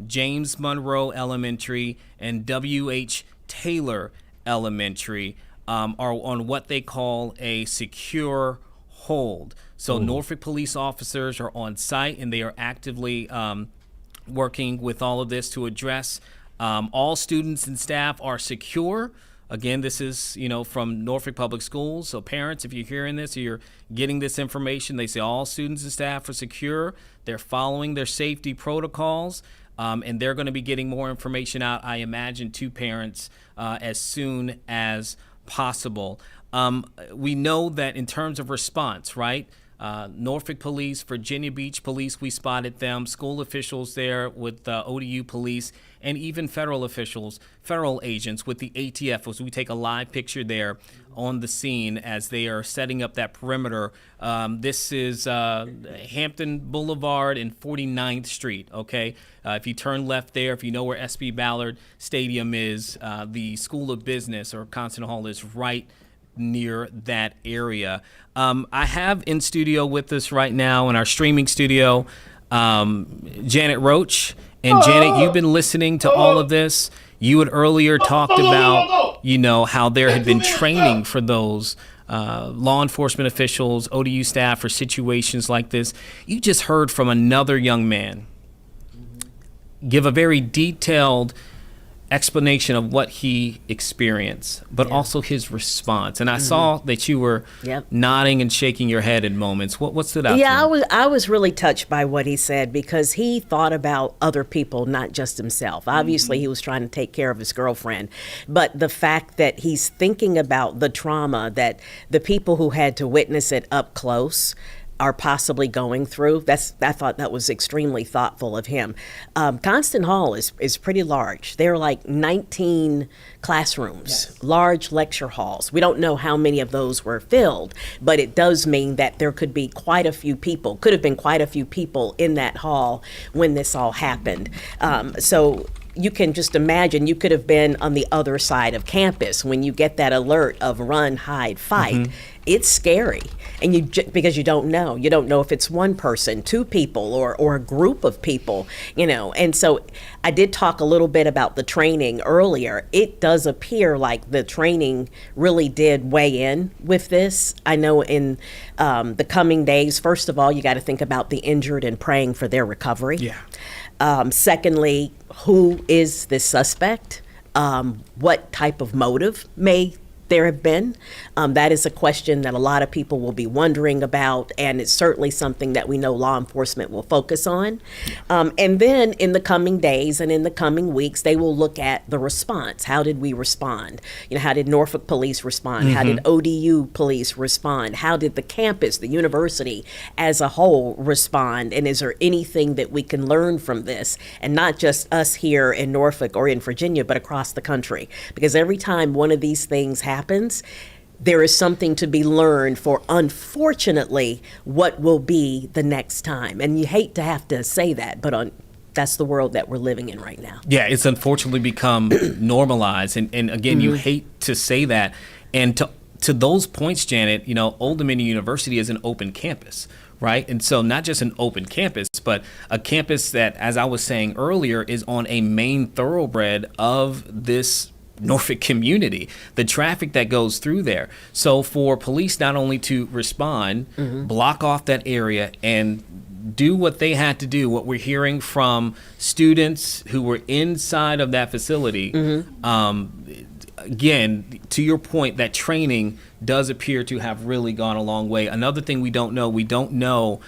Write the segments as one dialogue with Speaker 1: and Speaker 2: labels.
Speaker 1: James Monroe Elementary and W.H. Taylor Elementary are on what they call a secure hold. So Norfolk police officers are on site, and they are actively working with all of this to address. All students and staff are secure. Again, this is, from Norfolk Public Schools. So parents, if you're hearing this or you're getting this information, they say all students and staff are secure. They're following their safety protocols, and they're going to be getting more information out, I imagine, to parents as soon as possible. We know that in terms of response, right? Norfolk Police, Virginia Beach Police, we spotted them, school officials there with ODU Police, and even federal officials, federal agents with the ATF, as we take a live picture there on the scene as they are setting up that perimeter. This is Hampton Boulevard and 49th Street, okay? If you turn left there, if you know where SB Ballard Stadium is, the School of Business or Constant Hall is right near that area. I have in studio with us right now in our streaming studio, Janet Roach. And Janet, you've been listening to all of this. You had earlier talked about, how there had been training for those law enforcement officials, ODU staff for situations like this. You just heard from another young man give a very detailed explanation of what he experienced, but also his response. And I saw that you were nodding and shaking your head in moments. What stood out to you?
Speaker 2: I was really touched by what he said, because he thought about other people, not just himself. Obviously, he was trying to take care of his girlfriend, but the fact that he's thinking about the trauma that the people who had to witness it up close are possibly going through. I thought that was extremely thoughtful of him. Constant Hall is pretty large. There are like 19 classrooms, large lecture halls. We don't know how many of those were filled, but it does mean that there could be quite a few people, could have been quite a few people in that hall when this all happened. So you can just imagine you could have been on the other side of campus when you get that alert of run, hide, fight. It's scary, and because you don't know if it's one person, two people, or a group of people, And so I did talk a little bit about the training earlier. It does appear like the training really did weigh in with this. I know in the coming days, first of all, you got to think about the injured and praying for their recovery. Secondly, who is this suspect? What type of motive may there have been? That is a question that a lot of people will be wondering about, and it's certainly something that we know law enforcement will focus on. And then in the coming days and in the coming weeks, they will look at the response. How did we respond? How did Norfolk Police respond? How did ODU Police respond? How did the campus, the university as a whole respond? And is there anything that we can learn from this? And not just us here in Norfolk or in Virginia, but across the country. Because every time one of these things happens, there is something to be learned for, unfortunately, what will be the next time. And you hate to have to say that, but that's the world that we're living in right now.
Speaker 1: Yeah, it's unfortunately become normalized. And again, you hate to say that. And to those points, Janet, Old Dominion University is an open campus, right? And so not just an open campus, but a campus that, as I was saying earlier, is on a main thoroughbred of this Norfolk community, the traffic that goes through there. So for police not only to respond, block off that area and do what they had to do, what we're hearing from students who were inside of that facility, again, to your point, that training does appear to have really gone a long way. Another thing we don't know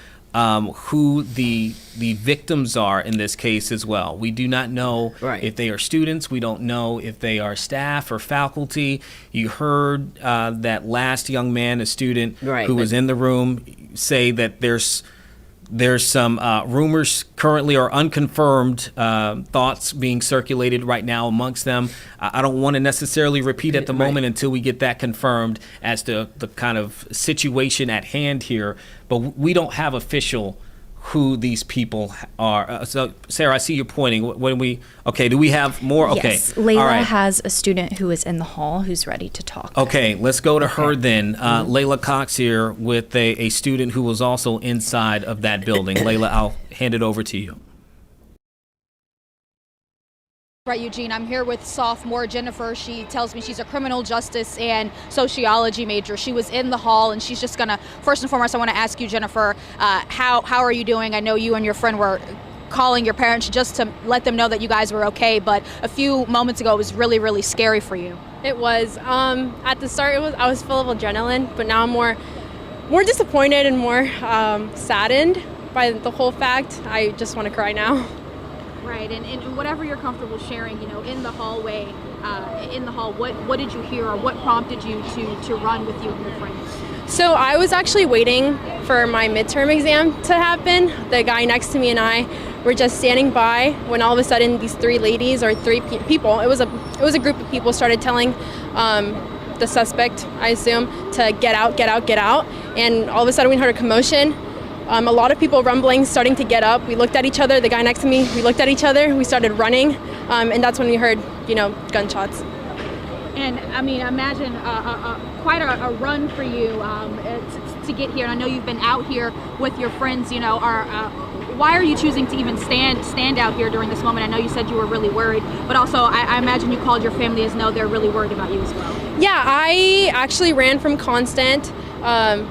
Speaker 1: who the victims are in this case as well. We do not know if they are students. We don't know if they are staff or faculty. You heard that last young man, a student who was in the room, say that there's some rumors currently, or unconfirmed thoughts being circulated right now amongst them. I don't want to necessarily repeat at the moment until we get that confirmed as to the kind of situation at hand here. But we don't have official who these people are. So, Sarah, I see you pointing. Do we have more? Okay.
Speaker 3: Yes, Layla has a student who is in the hall who's ready to talk.
Speaker 1: Okay, let's go to her then. Layla Cox here with a student who was also inside of that building. Layla, I'll hand it over to you.
Speaker 4: Right, Eugene, I'm here with sophomore Jennifer. She tells me she's a criminal justice and sociology major. She was in the hall, and she's just gonna, first and foremost, I want to ask you, Jennifer, how are you doing? I know you and your friend were calling your parents just to let them know that you guys were okay, but a few moments ago it was really, really scary for you.
Speaker 5: It was. At the start, I was full of adrenaline, but now I'm more disappointed and more saddened by the whole fact. I just want to cry now.
Speaker 4: Right, and whatever you're comfortable sharing, in the hallway, in the hall, what did you hear, or what prompted you to run with you and your friends?
Speaker 5: So I was actually waiting for my midterm exam to happen. The guy next to me and I were just standing by when all of a sudden these three ladies, or three people, it was a group of people, started telling the suspect, I assume, to get out, get out, get out. And all of a sudden we heard a commotion. A lot of people rumbling, starting to get up. We looked at each other, the guy next to me, we looked at each other, we started running, and that's when we heard, gunshots.
Speaker 4: And I mean, imagine quite a run for you to get here. And I know you've been out here with your friends, why are you choosing to even stand out here during this moment? I know you said you were really worried, but also I imagine you called your family as though they're really worried about you as well.
Speaker 5: Yeah, I actually ran from Constant,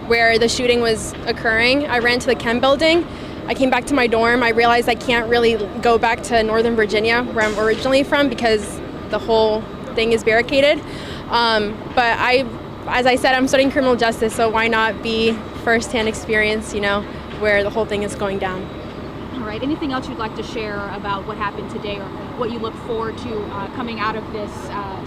Speaker 5: where the shooting was occurring. I ran to the Chem building. I came back to my dorm. I realized I can't really go back to Northern Virginia, where I'm originally from, because the whole thing is barricaded. But as I said, I'm studying criminal justice, so why not be firsthand experience, where the whole thing is going down.
Speaker 4: All right. Anything else you'd like to share about what happened today, or what you look forward to coming out of this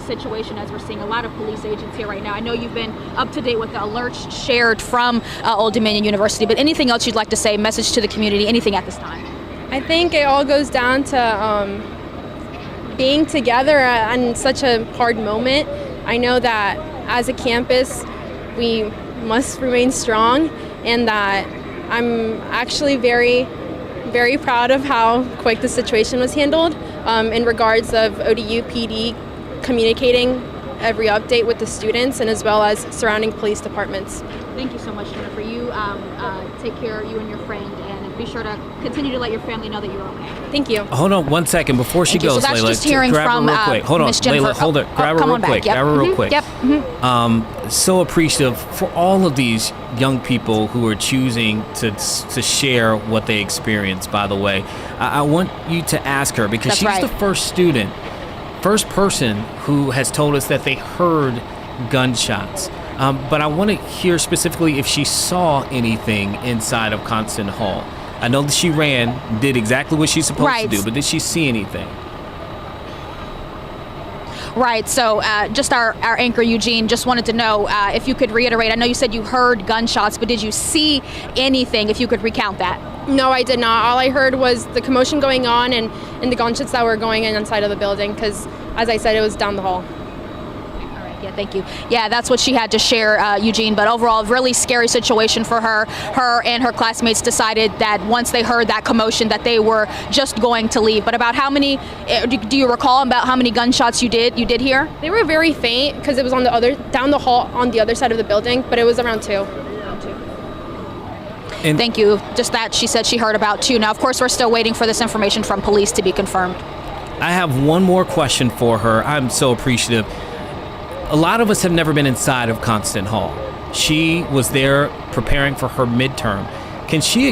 Speaker 4: situation, as we're seeing a lot of police agents here right now? I know you've been up to date with the alerts shared from Old Dominion University, but anything else you'd like to say, message to the community, anything at this time?
Speaker 5: I think it all goes down to being together on such a hard moment. I know that as a campus, we must remain strong, and that I'm actually very, very proud of how quick the situation was handled in regards of ODU PD communicating every update with the students, and as well as surrounding police departments.
Speaker 4: Thank you so much, Jennifer. You take care, you and your friend, and be sure to continue to let your family know that you're okay.
Speaker 5: Thank you.
Speaker 1: Hold on 1 second before she goes,
Speaker 4: So that's
Speaker 1: Layla.
Speaker 4: just hearing
Speaker 1: grab
Speaker 4: from
Speaker 1: her real quick. Hold on,
Speaker 4: Miss Jennifer.
Speaker 1: Layla, hold it. Grab her
Speaker 4: come
Speaker 1: real
Speaker 4: on back.
Speaker 1: quick.
Speaker 4: Yep.
Speaker 1: Grab her real quick.
Speaker 4: Yep.
Speaker 1: So appreciative for all of these young people who are choosing to share what they experienced, by the way. I want you to ask her, because
Speaker 4: That's
Speaker 1: she's
Speaker 4: right.
Speaker 1: the first person who has told us that they heard gunshots. But I want to hear specifically if she saw anything inside of Constant Hall. I know that she did exactly what she's supposed to do, but did she see anything?
Speaker 4: Right, so just our anchor, Eugene, just wanted to know if you could reiterate. I know you said you heard gunshots, but did you see anything, if you could recount that?
Speaker 5: No, I did not. All I heard was the commotion going on and the gunshots that were going in inside of the building, because, as I said, it was down the hall.
Speaker 4: Yeah, thank you. Yeah, that's what she had to share, Eugene. But overall, really scary situation for her. Her and her classmates decided that once they heard that commotion, that they were just going to leave. But about how many? Do you recall about how many gunshots you did hear?
Speaker 5: They were very faint, because it was down the hall on the other side of the building, but it was around 2.
Speaker 1: And
Speaker 4: thank you. Just that she said she heard about 2. Now, of course, we're still waiting for this information from police to be confirmed.
Speaker 1: I have one more question for her. I'm so appreciative. A lot of us have never been inside of Constant Hall. She was there preparing for her midterm. Can she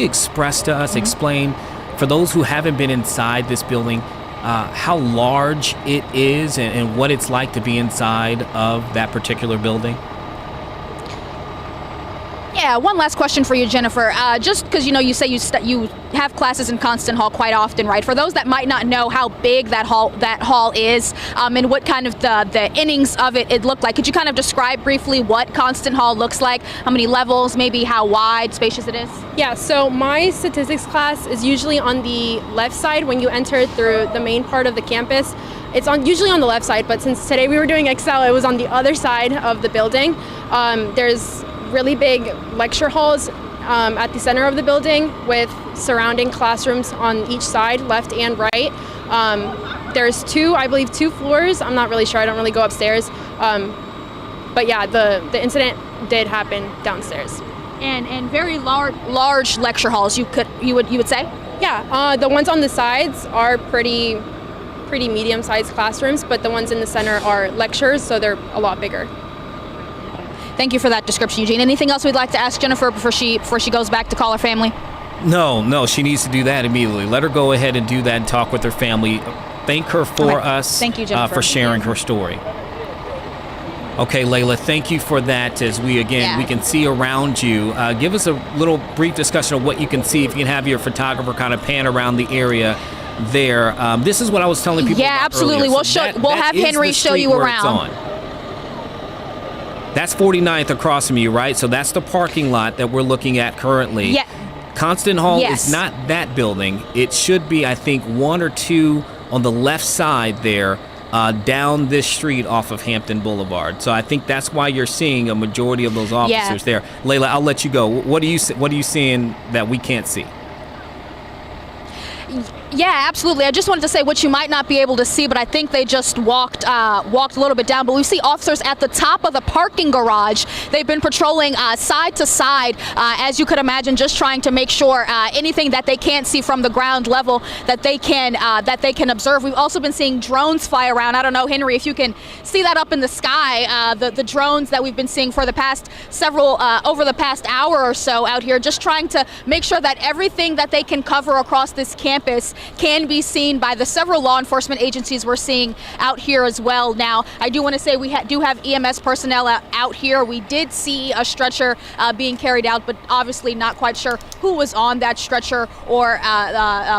Speaker 1: express to us, explain, for those who haven't been inside this building, how large it is and what it's like to be inside of that particular building?
Speaker 4: Yeah, one last question for you, Jennifer. Just because you say you have classes in Constant Hall quite often, right? For those that might not know how big that hall is, and what kind of the innings of it looked like, could you kind of describe briefly what Constant Hall looks like? How many levels? Maybe how wide, spacious it is?
Speaker 5: Yeah. So my statistics class is usually on the left side when you enter through the main part of the campus. It's usually on the left side, but since today we were doing Excel, it was on the other side of the building. There's really big lecture halls at the center of the building with surrounding classrooms on each side, left and right. There's I believe two floors. I'm not really sure. I don't really go upstairs. But yeah, the incident did happen downstairs.
Speaker 4: And very large lecture halls. You would say?
Speaker 5: Yeah, the ones on the sides are pretty pretty medium-sized classrooms, but the ones in the center are lectures, so they're a lot bigger.
Speaker 4: Thank you for that description, Eugene. Anything else we'd like to ask Jennifer before she goes back to call her family?
Speaker 1: No, she needs to do that immediately. Let her go ahead and do that and talk with her family. Thank her for us.
Speaker 4: Thank you, Jennifer.
Speaker 1: For sharing her story. Okay, Layla, thank you for that. As we can see around you. Give us a little brief discussion of what you can see. If you can have your photographer kind of pan around the area there. This is what I was telling people about
Speaker 4: absolutely.
Speaker 1: earlier.
Speaker 4: We'll have Henry show you around.
Speaker 1: That's 49th across from you, right? So that's the parking lot that we're looking at currently.
Speaker 4: Yeah.
Speaker 1: Constant Hall is not that building. It should be, I think, one or two on the left side there, down this street off of Hampton Boulevard. So I think that's why you're seeing a majority of those officers there. Layla, I'll let you go. What are you seeing that we can't see?
Speaker 4: Yeah, absolutely. I just wanted to say what you might not be able to see, but I think they just walked a little bit down. But we see officers at the top of the parking garage. They've been patrolling side to side, as you could imagine, just trying to make sure anything that they can't see from the ground level that they can observe. We've also been seeing drones fly around. I don't know, Henry, if you can see that up in the sky. The drones that we've been seeing for the past over the past hour or so out here, just trying to make sure that everything that they can cover across this campus can be seen by the several law enforcement agencies we're seeing out here as well. Now, I do want to say we do have EMS personnel out here. We did see a stretcher being carried out, but obviously not quite sure who was on that stretcher or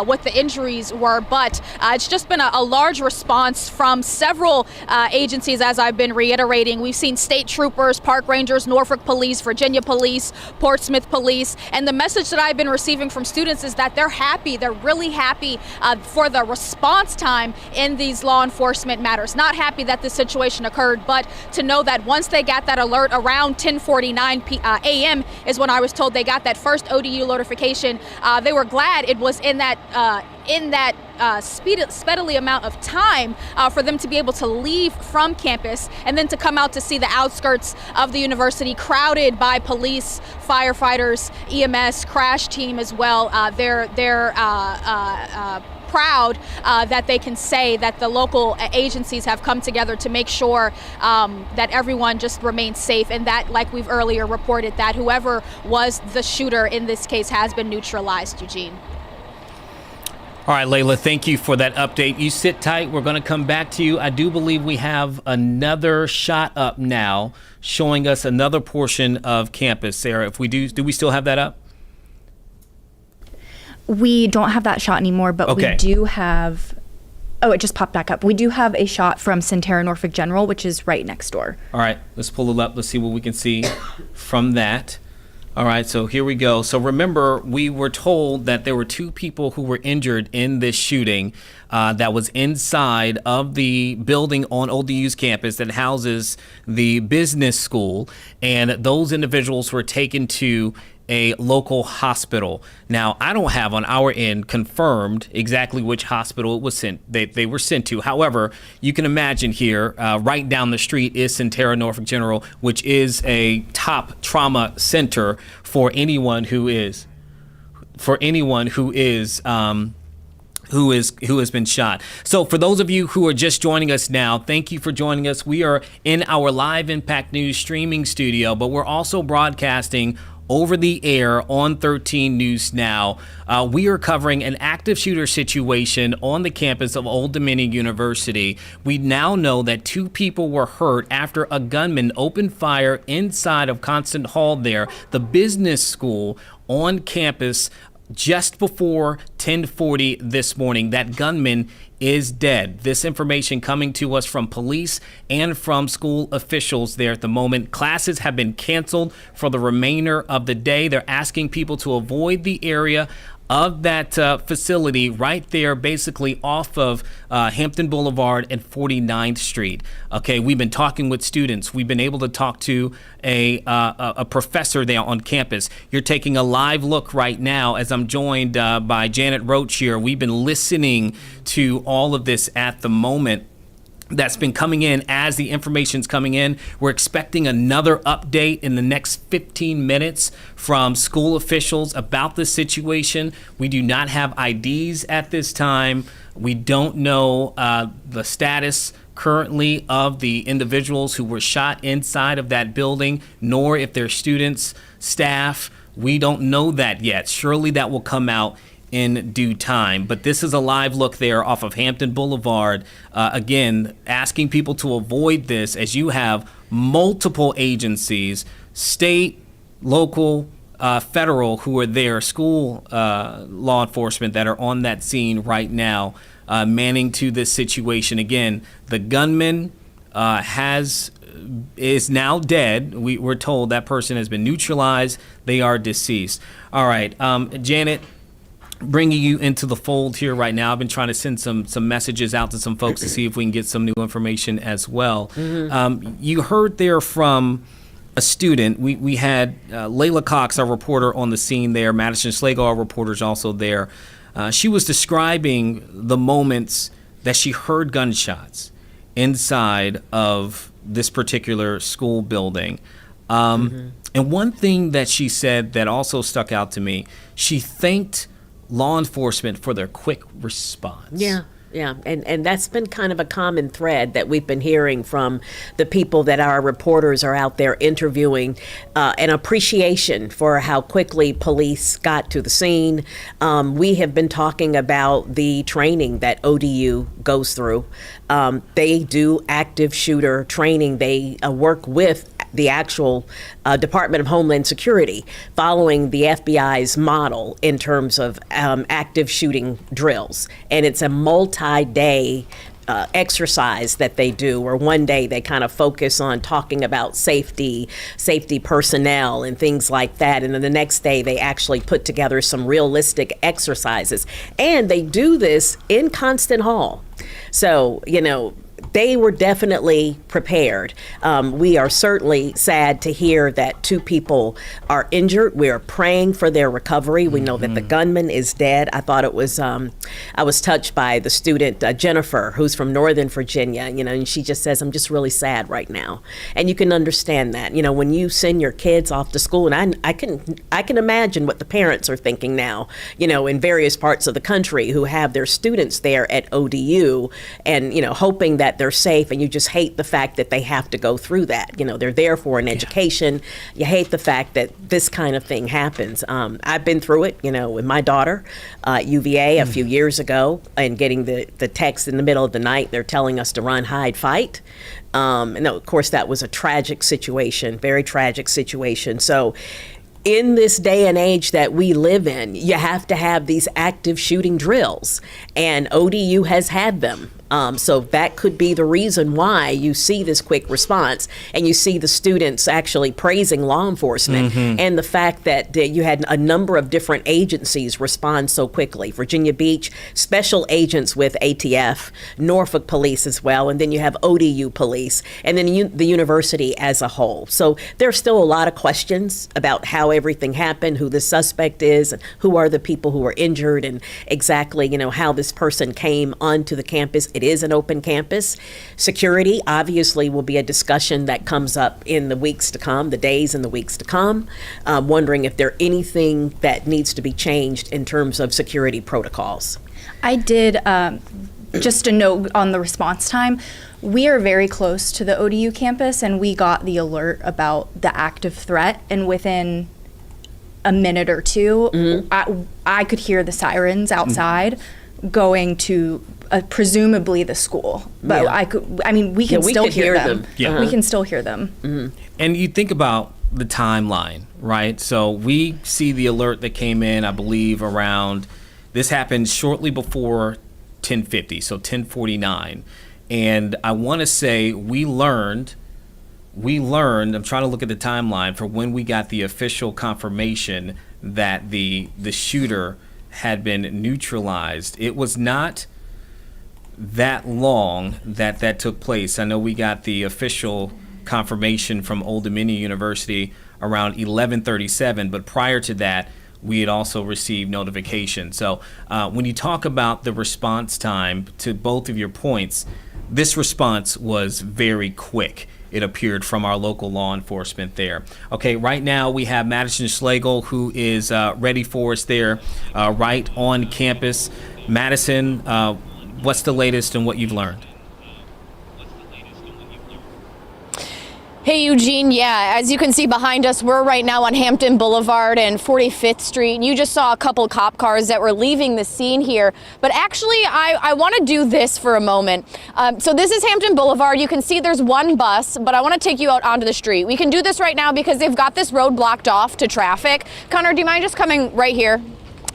Speaker 4: what the injuries were. But it's just been a large response from several agencies, as I've been reiterating. We've seen state troopers, park rangers, Norfolk police, Virginia police, Portsmouth police. And the message that I've been receiving from students is that they're happy. They're really happy for the response time in these law enforcement matters. Not happy that this situation occurred, but to know that once they got that alert around 10:49 a.m. is when I was told they got that first ODU notification. They were glad it was in that speedily amount of time for them to be able to leave from campus and then to come out to see the outskirts of the university crowded by police, firefighters, EMS, crash team as well. They're proud that they can say that the local agencies have come together to make sure that everyone just remains safe, and that, like we've earlier reported, that whoever was the shooter in this case has been neutralized, Eugene.
Speaker 1: All right, Layla, thank you for that update. You sit tight. We're going to come back to you. I do believe we have another shot up now showing us another portion of campus. Sarah, if we do we still have that up?
Speaker 3: We don't have that shot anymore, but we do have... Oh, it just popped back up. We do have a shot from Centera Norfolk General, which is right next door.
Speaker 1: All right, let's pull it up. Let's see what we can see from that. All right, so here we go. So remember, we were told that there were two people who were injured in this shooting that was inside of the building on ODU's campus that houses the business school, and those individuals were taken to a local hospital. Now, I don't have on our end confirmed exactly which hospital it was they were sent to. However, you can imagine here, right down the street is Centera Norfolk General, which is a top trauma center for anyone who has been shot. So for those of you who are just joining us now, thank you for joining us. We are in our live Impact News streaming studio, but we're also broadcasting over the air on 13 News Now. We are covering an active shooter situation on the campus of Old Dominion University. We now know that two people were hurt after a gunman opened fire inside of Constant Hall there, the business school on campus, just before 10:40 this morning. That gunman is dead. This information coming to us from police and from school officials there at the moment. Classes have been canceled for the remainder of the day. They're asking people to avoid the area of that facility right there, basically off of Hampton Boulevard and 49th Street. Okay, we've been talking with students. We've been able to talk to a professor there on campus. You're taking a live look right now as I'm joined by Janet Roach here. We've been listening to all of this at the moment. that's been coming in as the information's coming in. We're expecting another update in the next 15 minutes from school officials about the situation. We do not have IDs at this time. We don't know the status currently of the individuals who were shot inside of that building, nor if they're students, staff. We don't know that yet. Surely that will come out in due time. But this is a live look there off of Hampton Boulevard. Again, asking people to avoid this as you have multiple agencies, state, local, federal, who are there, school law enforcement that are on that scene right now, manning to this situation. Again, the gunman is now dead. We're told that person has been neutralized. They are deceased. All right, Janet, bringing you into the fold here right now. I've been trying to send some messages out to some folks to see if we can get some new information as well. You heard there from a student. We had Layla Cox, our reporter, on the scene there. Madison Slagle, our reporter, is also there. She was describing the moments that she heard gunshots inside of this particular school building. And one thing that she said that also stuck out to me, she thanked law enforcement for their quick response.
Speaker 2: Yeah. And that's been kind of a common thread that we've been hearing from the people that our reporters are out there interviewing, an appreciation for how quickly police got to the scene. We have been talking about the training that ODU goes through. They do active shooter training. They work with the actual Department of Homeland Security, following the FBI's model in terms of active shooting drills. And it's a multi-day exercise that they do, where one day they kind of focus on talking about safety personnel and things like that. And then the next day they actually put together some realistic exercises. And they do this in Constant Hall. So, they were definitely prepared. We are certainly sad to hear that 2 people are injured. We are praying for their recovery. We know that the gunman is dead. I thought it was, I was touched by the student, Jennifer, who's from Northern Virginia, and she just says, I'm just really sad right now. And you can understand that, when you send your kids off to school, and I can imagine what the parents are thinking now, in various parts of the country who have their students there at ODU and, hoping that they're safe, and you just hate the fact that they have to go through that. They're there for an education. You hate the fact that this kind of thing happens. I've been through it, with my daughter at UVA a few years ago, and getting the text in the middle of the night, they're telling us to run, hide, fight. And of course, that was a tragic situation, very tragic situation. So in this day and age that we live in, you have to have these active shooting drills, and ODU has had them. So that could be the reason why you see this quick response, and you see the students actually praising law enforcement, and the fact that you had a number of different agencies respond so quickly. Virginia Beach, special agents with ATF, Norfolk police as well, and then you have ODU police, and then the university as a whole. So there's still a lot of questions about how everything happened, who the suspect is, and who are the people who are injured, and exactly, how this person came onto the campus. It is an open campus. Security obviously will be a discussion that comes up in the weeks to come, the days and the weeks to come. Wondering if there anything that needs to be changed in terms of security protocols.
Speaker 3: I did, just a note on the response time. We are very close to the ODU campus, and we got the alert about the active threat, and within a minute or two, I could hear the sirens outside going to presumably the school, but we can still hear them. We can still hear them.
Speaker 1: And you think about the timeline, right? So we see the alert that came in, I believe, around, this happened shortly before 10:50, so 10:49. And I want to say we learned, I'm trying to look at the timeline for when we got the official confirmation that the shooter had been neutralized. It was not that long that took place. I know we got the official confirmation from Old Dominion University around 11:37, but prior to that, we had also received notification. So when you talk about the response time, to both of your points, this response was very quick. It appeared from our local law enforcement there. Okay, right now we have Madison Schlegel, who is ready for us there, right on campus. Madison, what's the latest and what you've learned?
Speaker 6: Hey, Eugene. Yeah, as you can see behind us, we're right now on Hampton Boulevard and 45th Street. And you just saw a couple cop cars that were leaving the scene here. But actually, I want to do this for a moment. So this is Hampton Boulevard. You can see there's one bus, but I want to take you out onto the street. We can do this right now because they've got this road blocked off to traffic. Connor, do you mind just coming right here?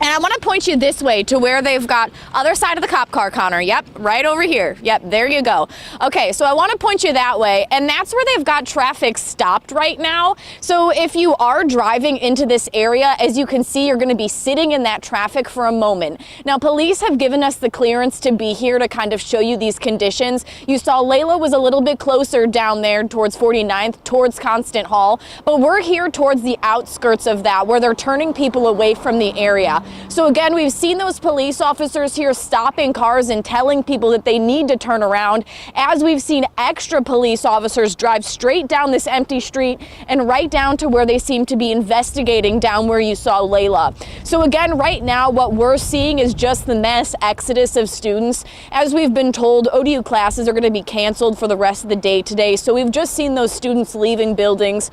Speaker 6: And I want to point you this way to where they've got other side of the cop car, Connor. Yep, right over here. Yep, there you go. Okay, so I want to point you that way, and that's where they've got traffic stopped right now. So if you are driving into this area, as you can see, you're going to be sitting in that traffic for a moment. Now, police have given us the clearance to be here to kind of show you these conditions. You saw Layla was a little bit closer down there towards 49th, towards Constant Hall, but we're here towards the outskirts of that, where they're turning people away from the area. So again, we've seen those police officers here stopping cars and telling people that they need to turn around, as we've seen extra police officers drive straight down this empty street and right down to where they seem to be investigating down where you saw Layla. So again, right now, what we're seeing is just the mass exodus of students. As we've been told, ODU classes are going to be canceled for the rest of the day today. So we've just seen those students leaving buildings.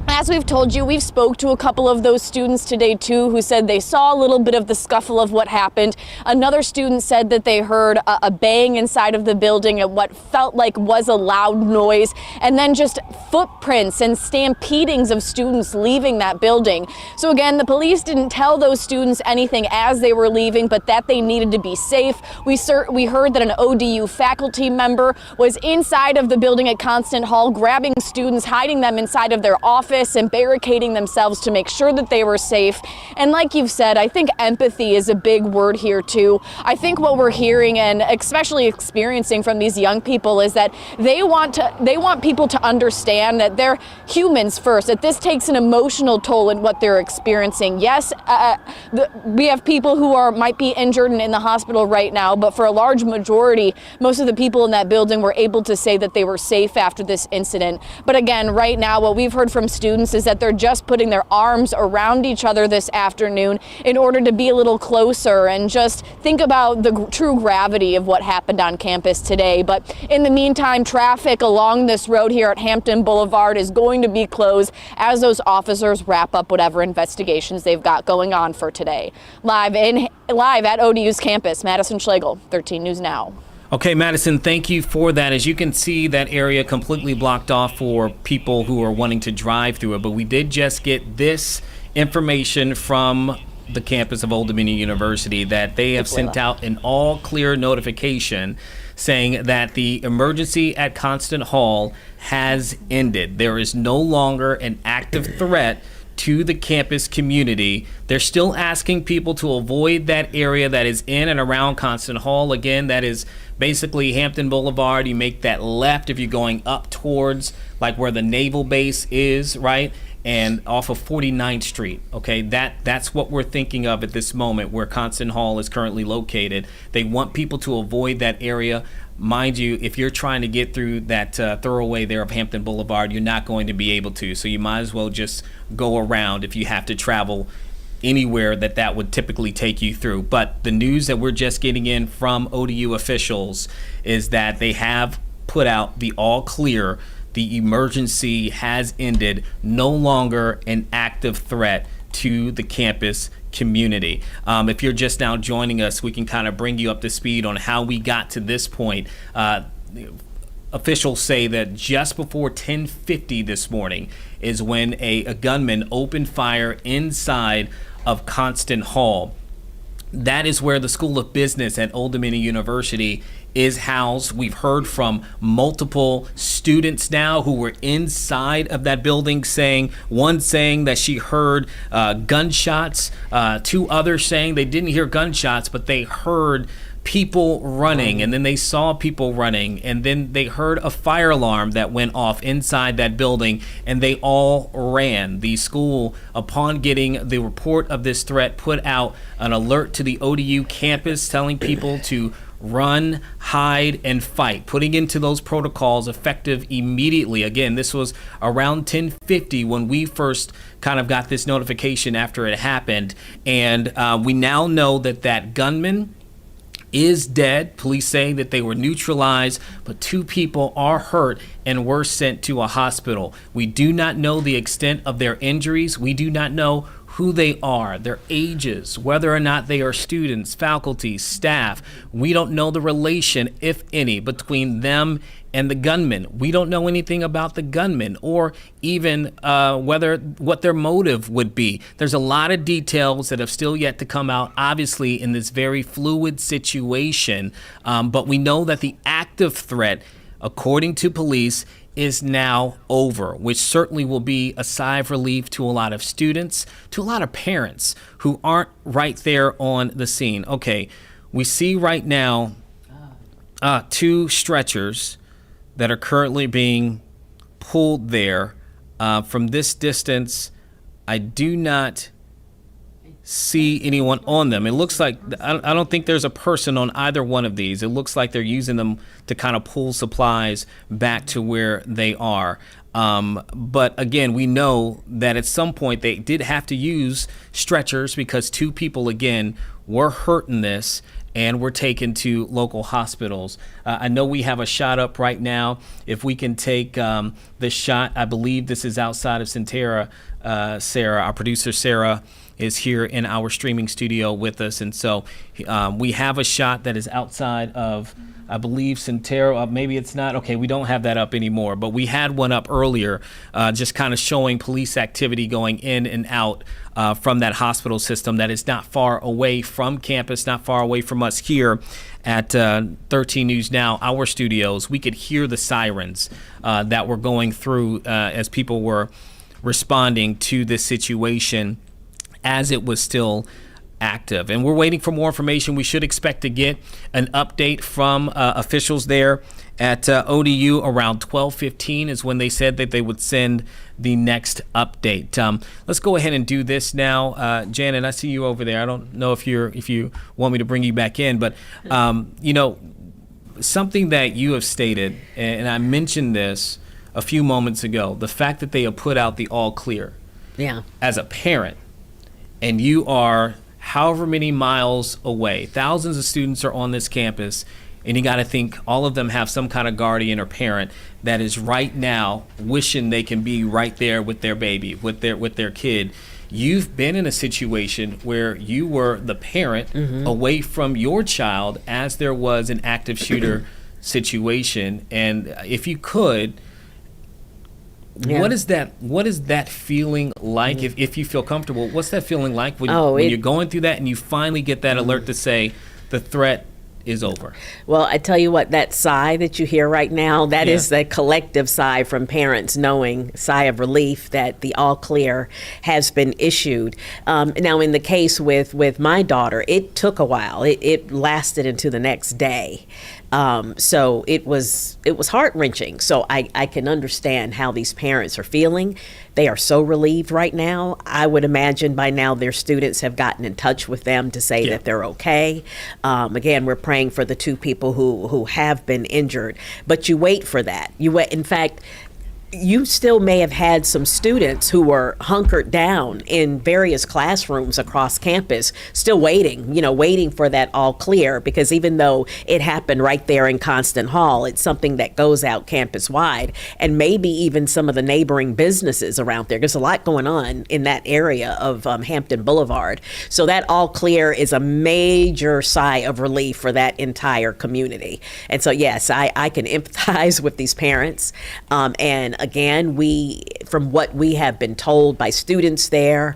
Speaker 6: As we've told you, we've spoke to a couple of those students today too, who said they saw a little bit of the scuffle of what happened. Another student said that they heard a bang inside of the building at what felt like was a loud noise, and then just footprints and stampedings of students leaving that building. So again, the police didn't tell those students anything as they were leaving, but that they needed to be safe. We heard that an ODU faculty member was inside of the building at Constant Hall, grabbing students, hiding them inside of their office and barricading themselves to make sure that they were safe. And like you've said, I think empathy is a big word here too. I think what we're hearing and especially experiencing from these young people is that they want people to understand that they're humans first, that this takes an emotional toll in what they're experiencing. Yes, we have people who might be injured and in the hospital right now, but for a large majority, most of the people in that building were able to say that they were safe after this incident. But again, right now, what we've heard from students is that they're just putting their arms around each other this afternoon in order to be a little closer and just think about the true gravity of what happened on campus today. But in the meantime, traffic along this road here at Hampton Boulevard is going to be closed as those officers wrap up whatever investigations they've got going on for today. Live at ODU's campus, Madison Schlegel, 13 News Now.
Speaker 1: Okay, Madison, thank you for that. As you can see, that area completely blocked off for people who are wanting to drive through it. But we did just get this information from the campus of Old Dominion University that they have sent out an all clear notification saying that the emergency at Constant Hall has ended. There is no longer an active threat to the campus community. They're still asking people to avoid that area that is in and around Constant Hall. Again, that is basically Hampton Boulevard. You make that left if you're going up towards like where the naval base is, right? And off of 49th Street. Okay, that's what we're thinking of at this moment where Constant Hall is currently located. They want people to avoid that area. Mind you, if you're trying to get through that thoroughway there of Hampton Boulevard, you're not going to be able to. So you might as well just go around if you have to travel anywhere that would typically take you through. But the news that we're just getting in from ODU officials is that they have put out the all clear. The emergency has ended, no longer an active threat to the campus community. If you're just now joining us, we can kind of bring you up to speed on how we got to this point. Officials say that just before 10:50 this morning is when a gunman opened fire inside of Constant Hall. That is where the School of Business at Old Dominion University is housed. We've heard from multiple students now who were inside of that building one saying that she heard gunshots, two others saying they didn't hear gunshots, but they heard people running, and then they saw people running, and then they heard a fire alarm that went off inside that building, and they all ran. The school, upon getting the report of this threat, put out an alert to the ODU campus telling people to run, hide and fight, putting into those protocols effective immediately. Again, this was around 10:50 when we first kind of got this notification after it happened. And we now know that gunman is dead. Police say that they were neutralized, but 2 people are hurt and were sent to a hospital. We do not know the extent of their injuries. We do not know who they are, their ages, whether or not they are students, faculty, staff. We don't know the relation, if any, between them and the gunman. We don't know anything about the gunman or even what their motive would be. There's a lot of details that have still yet to come out, obviously, in this very fluid situation. But we know that the active threat, according to police, is now over, which certainly will be a sigh of relief to a lot of students, to a lot of parents who aren't right there on the scene. Okay, we see right now 2 stretchers that are currently being pulled there. From this distance, I do not see anyone on them. It looks like, I don't think there's a person on either one of these. It looks like they're using them to kind of pull supplies back to where they are. But again, we know that at some point they did have to use stretchers because 2 people, again, were hurt in this and were taken to local hospitals. I know we have a shot up right now. If we can take the shot, I believe this is outside of Centera. Sarah, our producer Sarah, is here in our streaming studio with us. And so we have a shot that is outside of, I believe, Centera. Maybe it's not. Okay, we don't have that up anymore. But we had one up earlier just kind of showing police activity going in and out from that hospital system that is not far away from campus, not far away from us here at 13 News Now, our studios. We could hear the sirens that were going through as people were responding to this situation as it was still active. And we're waiting for more information. We should expect to get an update from officials there at ODU around 12:15 is when they said that they would send the next update. Let's go ahead and do this now. Janet, I see you over there. I don't know if you want me to bring you back in, but something that you have stated, and I mentioned this a few moments ago, the fact that they have put out the all clear.
Speaker 2: Yeah.
Speaker 1: As a parent, and you are however many miles away, thousands of students are on this campus, and you got to think all of them have some kind of guardian or parent that is right now wishing they can be right there with their baby, with their kid. You've been in a situation where you were the parent away from your child as there was an active shooter situation. And if you could, what is that feeling like? If you feel comfortable, what's that feeling like when you're going through that and you finally get that alert to say the threat is over?
Speaker 2: Well, I tell you what, that sigh that you hear right now, that is the collective sigh from parents, knowing, sigh of relief that the all clear has been issued. Now, in the case with my daughter, it took a while. It lasted into the next day. So it was heart-wrenching. So I can understand how these parents are feeling. They are so relieved right now. I would imagine by now their students have gotten in touch with them to say that they're okay. Again, we're praying for the 2 people who have been injured. But you wait for that. In fact, you still may have had some students who were hunkered down in various classrooms across campus, still waiting for that all clear, because even though it happened right there in Constant Hall, it's something that goes out campus wide, and maybe even some of the neighboring businesses around there. There's a lot going on in that area of Hampton Boulevard. So that all clear is a major sigh of relief for that entire community. And so, yes, I can empathize with these parents. And again, from what we have been told by students there,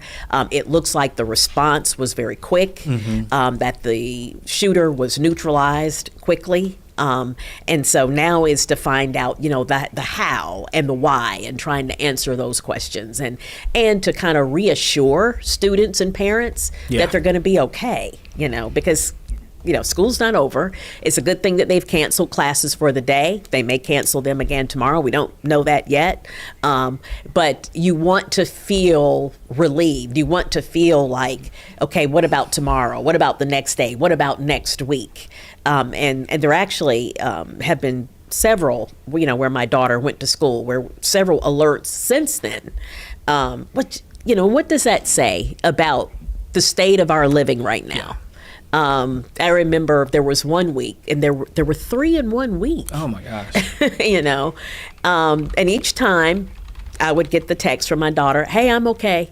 Speaker 2: it looks like the response was very quick, that the shooter was neutralized quickly. And so now is to find out, the how and the why, and trying to answer those questions and to kind of reassure students and parents that they're going to be okay, because school's not over. It's a good thing that they've canceled classes for the day. They may cancel them again tomorrow. We don't know that yet. But you want to feel relieved. You want to feel like, okay, what about tomorrow? What about the next day? What about next week? And there actually have been several, where my daughter went to school, where several alerts since then. What does that say about the state of our living right now? I remember there was one week, and there were 3 in 1 week.
Speaker 1: Oh my gosh!
Speaker 2: And each time I would get the text from my daughter, "Hey, I'm okay."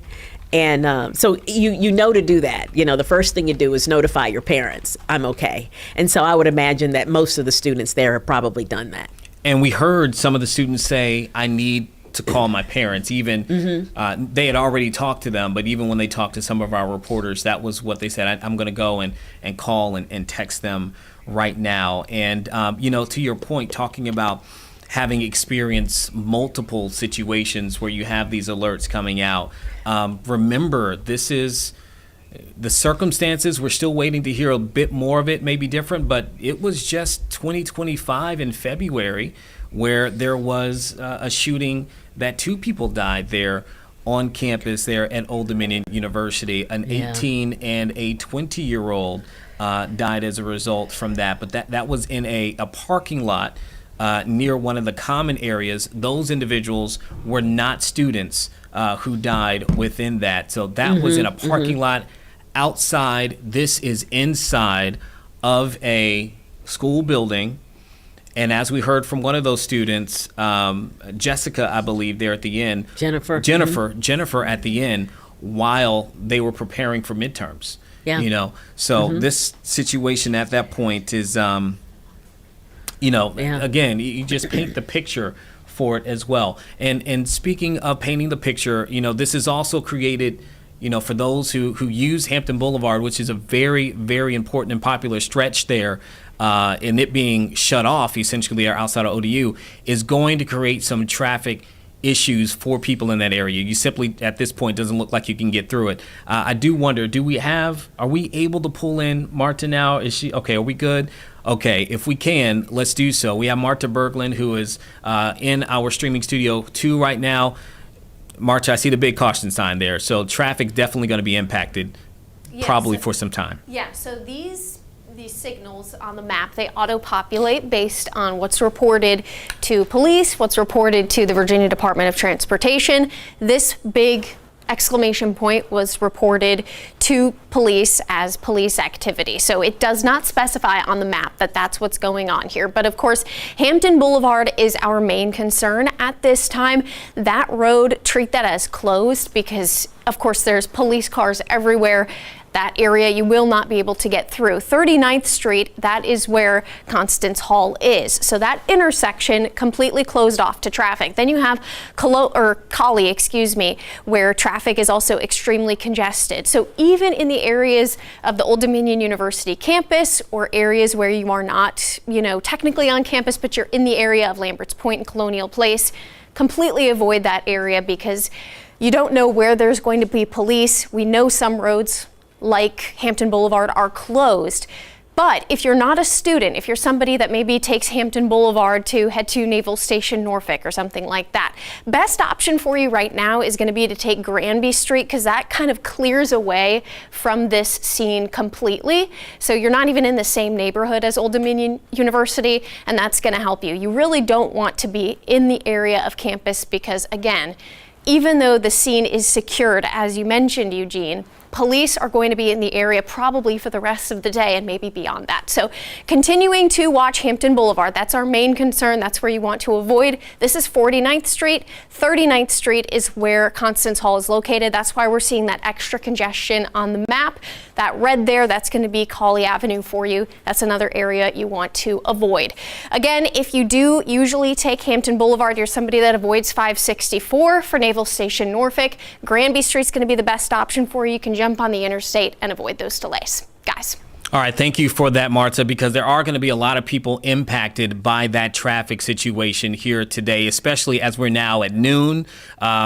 Speaker 2: And so you know to do that. The first thing you do is notify your parents, "I'm okay." And so I would imagine that most of the students there have probably done that.
Speaker 1: And we heard some of the students say, "I need to call my parents." Even they had already talked to them, but even when they talked to some of our reporters, that was what they said. I'm going to go and call and text them right now. And to your point, talking about having experienced multiple situations where you have these alerts coming out, remember, this is the circumstances. We're still waiting to hear a bit more of it, may be different, but it was just 2025 in February where there was a shooting that 2 people died there on campus there at Old Dominion University. An 18 and a 20-year-old died as a result from that. But that was in a parking lot near one of the common areas. Those individuals were not students who died within that. So that was in a parking lot outside. This is inside of a school building. And as we heard from one of those students, Jessica, I believe, there at the end. Jennifer at the end, while they were preparing for midterms.
Speaker 2: Yeah.
Speaker 1: So this situation at that point is, again, you just paint the picture for it as well. And speaking of painting the picture, this is also created, for those who use Hampton Boulevard, which is a very, very important and popular stretch there, and it being shut off essentially or outside of ODU, is going to create some traffic issues for people in that area. You simply, at this point, doesn't look like you can get through it. I do wonder, are we able to pull in Marta now? Is she, okay, are we good? Okay, if we can, let's do so. We have Marta Berglund, who is in our streaming studio 2 right now. Marta, I see the big caution sign there. So traffic's definitely going to be impacted probably for some time.
Speaker 7: Yeah, so these signals on the map, they auto-populate based on what's reported to police, what's reported to the Virginia Department of Transportation. This big exclamation point was reported to police as police activity. So it does not specify on the map that that's what's going on here. But of course, Hampton Boulevard is our main concern at this time. That road, treat that as closed because of course there's police cars everywhere. That area you will not be able to get through. 39th Street, that is where Constance Hall is. So that intersection completely closed off to traffic. Then you have Colley, where traffic is also extremely congested. So even in the areas of the Old Dominion University campus or areas where you are not, technically on campus, but you're in the area of Lambert's Point and Colonial Place, completely avoid that area because you don't know where there's going to be police. We know some roads like Hampton Boulevard are closed. But if you're not a student, if you're somebody that maybe takes Hampton Boulevard to head to Naval Station Norfolk or something like that, best option for you right now is going to be to take Granby Street because that kind of clears away from this scene completely. So you're not even in the same neighborhood as Old Dominion University, and that's going to help you. You really don't want to be in the area of campus because, again, even though the scene is secured, as you mentioned, Eugene, police are going to be in the area probably for the rest of the day and maybe beyond that. So continuing to watch Hampton Boulevard, that's our main concern. That's where you want to avoid. This is 49th Street. 39th Street is where Constance Hall is located. That's why we're seeing that extra congestion on the map. That red there, that's going to be Colley Avenue for you. That's another area you want to avoid. Again, if you do usually take Hampton Boulevard, you're somebody that avoids 564 for Naval Station Norfolk. Granby Street's going to be the best option for you. You can jump on the interstate and avoid those delays. Guys.
Speaker 1: All right, thank you for that, Marta, because there are going to be a lot of people impacted by that traffic situation here today, especially as we're now at noon,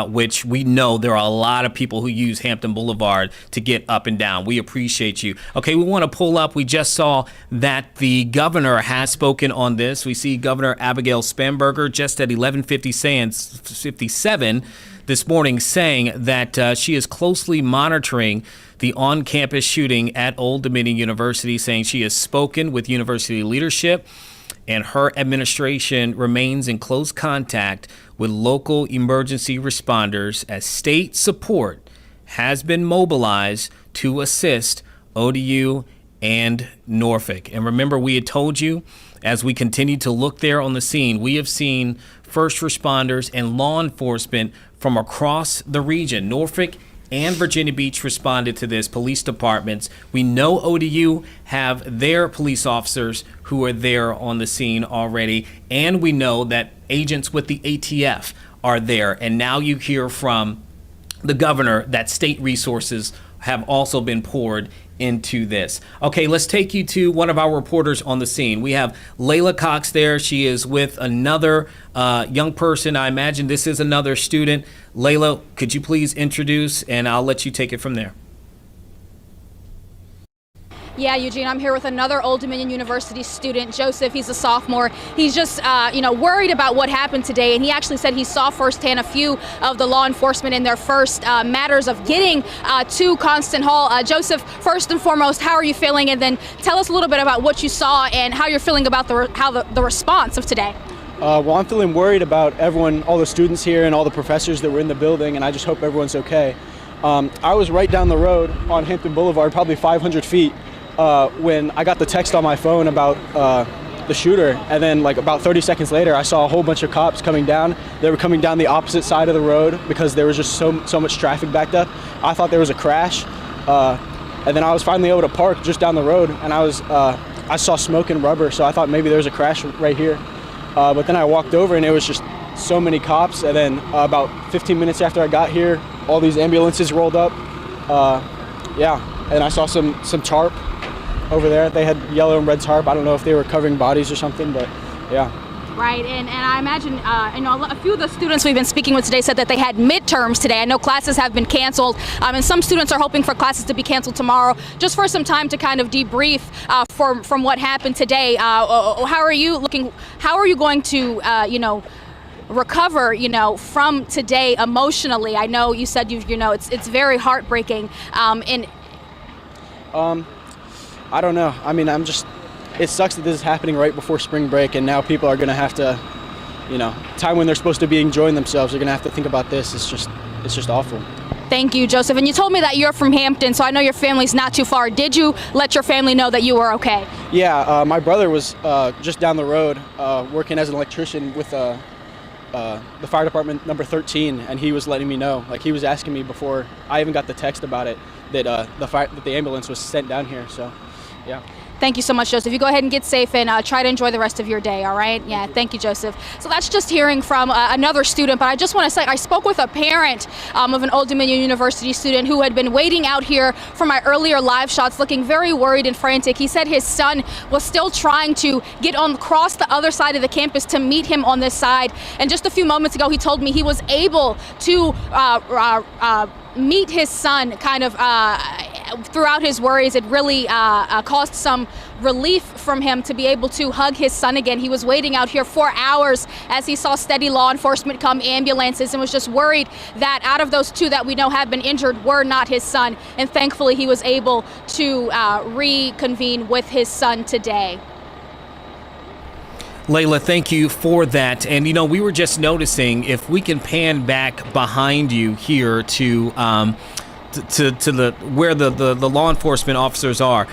Speaker 1: which we know there are a lot of people who use Hampton Boulevard to get up and down. We appreciate you. Okay, we want to pull up. We just saw that the governor has spoken on this. We see Governor Abigail Spanberger just at 11:57 this morning saying that she is closely monitoring the on-campus shooting at Old Dominion University, saying she has spoken with university leadership and her administration remains in close contact with local emergency responders as state support has been mobilized to assist ODU and Norfolk. And remember, we had told you as we continue to look there on the scene, we have seen first responders and law enforcement from across the region. Norfolk and Virginia Beach responded to this, police departments. We know ODU have their police officers who are there on the scene already, and we know that agents with the ATF are there. And now you hear from the governor that state resources have also been poured into this. Okay, let's take you to one of our reporters on the scene. We have Layla Cox there. She is with another young person. I imagine this is another student. Layla, could you please introduce, and I'll let you take it from there.
Speaker 4: Yeah, Eugene, I'm here with another Old Dominion University student, Joseph. He's a sophomore. He's just, worried about what happened today. And he actually said he saw firsthand a few of the law enforcement in their first matters of getting to Constant Hall. Joseph, first and foremost, how are you feeling? And then tell us a little bit about what you saw and how you're feeling about the response of today.
Speaker 8: Well, I'm feeling worried about everyone, all the students here and all the professors that were in the building, and I just hope everyone's okay. I was right down the road on Hampton Boulevard, probably 500 feet, when I got the text on my phone about the shooter, and then like about 30 seconds later I saw a whole bunch of cops coming down. They were coming down the opposite side of the road because there was just so much traffic backed up. I thought there was a crash, and then I was finally able to park just down the road, and I saw smoke and rubber, so I thought maybe there was a crash right here. But then I walked over and it was just so many cops, and then about 15 minutes after I got here, all these ambulances rolled up. And I saw some tarp over there. They had yellow and red tarp. I don't know if they were covering bodies or something, but yeah.
Speaker 4: Right, and I imagine, a few of the students we've been speaking with today said that they had midterms today. I know classes have been canceled, and some students are hoping for classes to be canceled tomorrow, just for some time to kind of debrief from what happened today. How are you looking? How are you going to, recover, from today emotionally? I know you said it's very heartbreaking,
Speaker 8: I don't know. I mean, it sucks that this is happening right before spring break, and now people are going to have to, time when they're supposed to be enjoying themselves, they're going to have to think about this. It's just awful.
Speaker 4: Thank you, Joseph. And you told me that you're from Hampton, so I know your family's not too far. Did you let your family know that you were okay?
Speaker 8: Yeah, my brother was just down the road working as an electrician with the fire department number 13, and he was letting me know. Like, he was asking me before I even got the text about it that the ambulance was sent down here. So, yeah.
Speaker 4: Thank you so much, Joseph. You go ahead and get safe and try to enjoy the rest of your day, all right? Yeah, thank you, Joseph. So that's just hearing from another student, but I just want to say I spoke with a parent of an Old Dominion University student who had been waiting out here for my earlier live shots, looking very worried and frantic. He said his son was still trying to get across the other side of the campus to meet him on this side. And just a few moments ago, he told me he was able to meet his son kind of throughout his worries. It really caused some relief from him to be able to hug his son again. He was waiting out here for hours as he saw steady law enforcement come, ambulances, and was just worried that out of those two that we know have been injured were not his son. And thankfully he was able to reconvene with his son today.
Speaker 1: Layla, thank you for that. And, we were just noticing, if we can pan back behind you here to where the law enforcement officers are.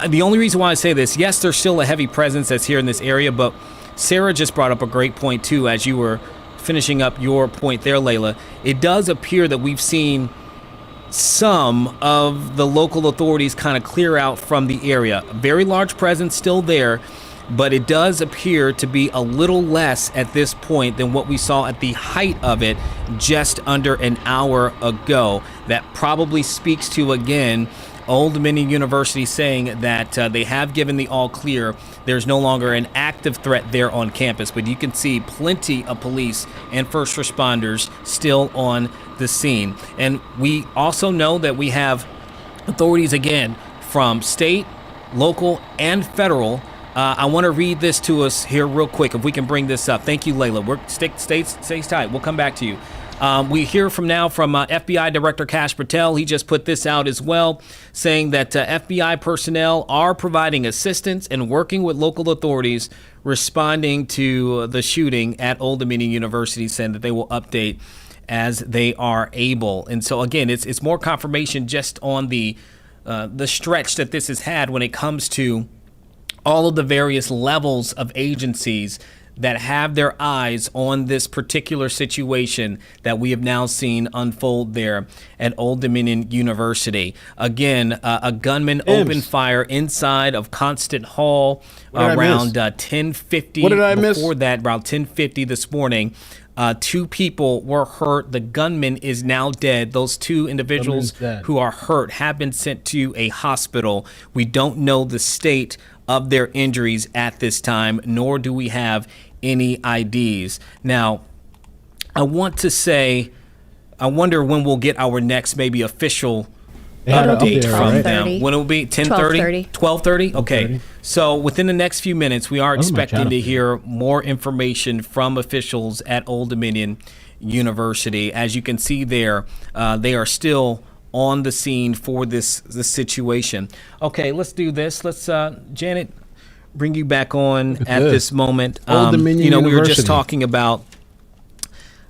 Speaker 1: The only reason why I say this, yes, there's still a heavy presence that's here in this area, but Sarah just brought up a great point too, as you were finishing up your point there, Layla. It does appear that we've seen some of the local authorities kind of clear out from the area. A very large presence still there, but it does appear to be a little less at this point than what we saw at the height of it just under an hour ago. That probably speaks to, again, Old Dominion University saying that they have given the all clear. There's no longer an active threat there on campus, but you can see plenty of police and first responders still on the scene. And we also know that we have authorities again from state, local, and federal. I want to read this to us here real quick if we can bring this up. Thank you, Layla. Stay tight. We'll come back to you. We hear from FBI Director Kash Patel. He just put this out as well, saying that FBI personnel are providing assistance and working with local authorities responding to the shooting at Old Dominion University, saying that they will update as they are able. And so, again, it's more confirmation just on the stretch that this has had when it comes to all of the various levels of agencies that have their eyes on this particular situation that we have now seen unfold there at Old Dominion University. Again, a gunman opened fire inside of Constant Hall around 10:50.
Speaker 9: What did I miss?
Speaker 1: Before that, around 10:50 this morning. 2 people were hurt. The gunman is now dead. Those 2 individuals who are hurt have been sent to a hospital. We don't know the state of their injuries at this time, nor do we have any IDs. Now, I want to say, I wonder when we'll get our next maybe official update from them. When it will be 10:30? 12:30? Okay. 12:30. So within the next few minutes, we are expecting to hear more information from officials at Old Dominion University. As you can see there, they are still on the scene for this situation. Okay, let's do this. Let's, Janet, bring you back on at this moment.
Speaker 9: Old Dominion
Speaker 1: we were just talking about,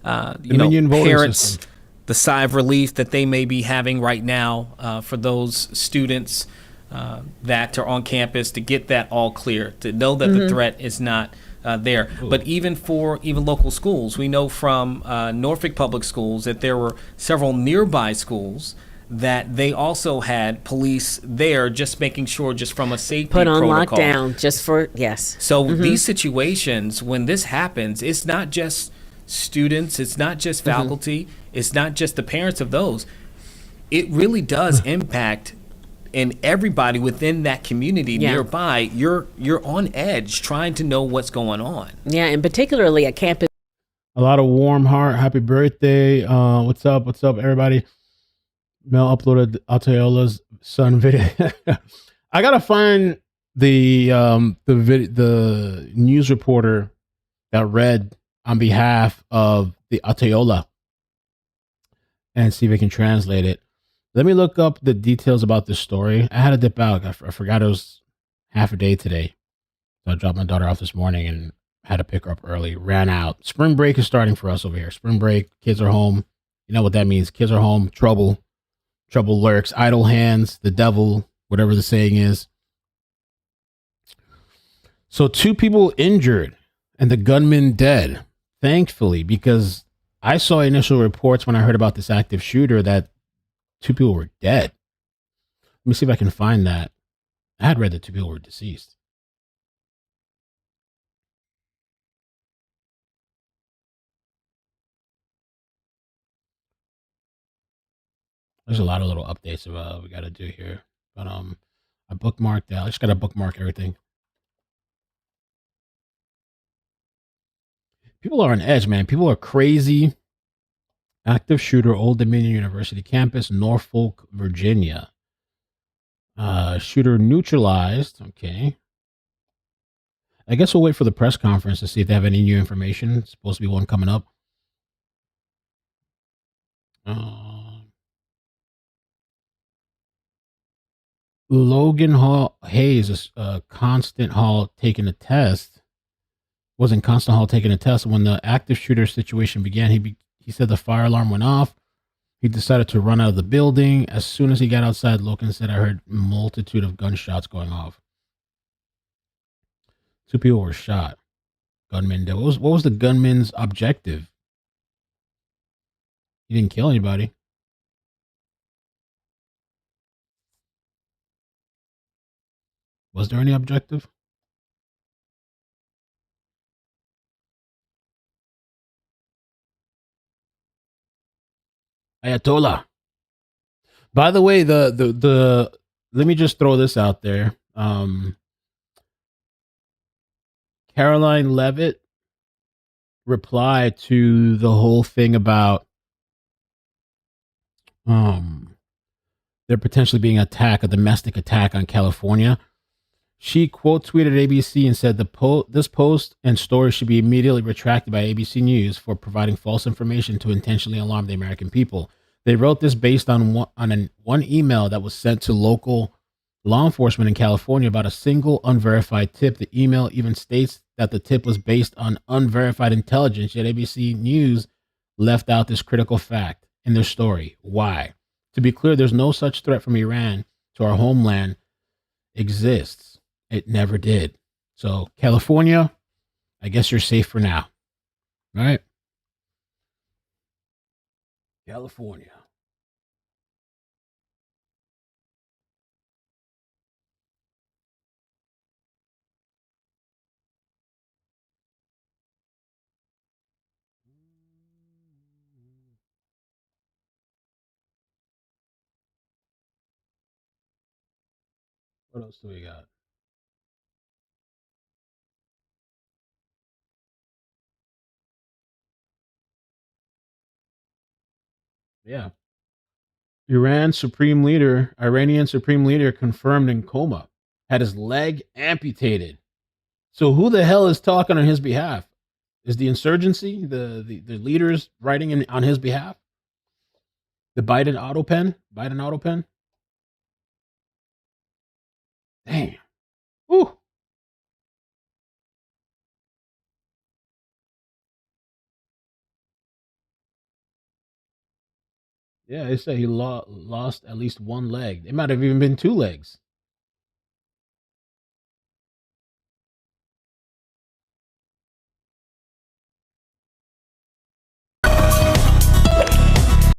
Speaker 1: parents,
Speaker 9: system.
Speaker 1: The sigh of relief that they may be having right now for those students that are on campus to get that all clear, to know that the threat is not there. Ooh. But even for local schools, we know from Norfolk Public Schools that there were several nearby schools that they also had police there just making sure, just from a safety
Speaker 2: put on
Speaker 1: protocol.
Speaker 2: Lockdown just for, yes.
Speaker 1: So these situations, when this happens, it's not just students, it's not just faculty, it's not just the parents of those. It really does impact and everybody within that community nearby. You're on edge trying to know what's going on.
Speaker 2: Yeah, and particularly at campus.
Speaker 9: A lot of warm heart. Happy birthday. What's up, everybody? Mel uploaded Ateola's son video. I gotta find the news reporter that read on behalf of the Ateola and see if I can translate it. Let me look up the details about this story. I had to dip out. I forgot it was half a day today. So I dropped my daughter off this morning and had to pick her up early. Ran out. Spring break is starting for us over here. Spring break. Kids are home. You know what that means. Kids are home. Trouble lurks. Idle hands. The devil. Whatever the saying is. So 2 people injured and the gunman dead. Thankfully, because I saw initial reports when I heard about this active shooter that 2 people were dead. Let me see if I can find that. I had read that 2 people were deceased. There's a lot of little updates we got to do here. But I bookmarked that. I just got to bookmark everything. People are on edge, man. People are crazy. Active shooter, Old Dominion University campus, Norfolk, Virginia. Shooter neutralized. Okay. I guess we'll wait for the press conference to see if they have any new information. It's supposed to be one coming up. Logan Hall Hayes, Constant Hall taking a test. Was in Constant Hall taking a test when the active shooter situation began. He said the fire alarm went off. He decided to run out of the building. As soon as he got outside, Logan said, I heard a multitude of gunshots going off. 2 people were shot. Gunman dead. What was the gunman's objective? He didn't kill anybody. Was there any objective? Ayatollah. By the way, the let me just throw this out there. Caroline Levitt replied to the whole thing about there potentially being a domestic attack on California. She quote tweeted ABC and said this post and story should be immediately retracted by ABC News for providing false information to intentionally alarm the American people. They wrote this based on one email that was sent to local law enforcement in California about a single unverified tip. The email even states that the tip was based on unverified intelligence, yet ABC News left out this critical fact in their story. Why? To be clear, there's no such threat from Iran to our homeland exists. It never did. So, California, I guess you're safe for now. All right? California. What else do we got? Yeah. Iranian Supreme Leader confirmed in coma, had his leg amputated. So who the hell is talking on his behalf? Is the insurgency, the leaders writing on his behalf? The Biden auto pen? Damn. Ooh. Yeah, they say he lost at least one leg. It might have even been two legs. I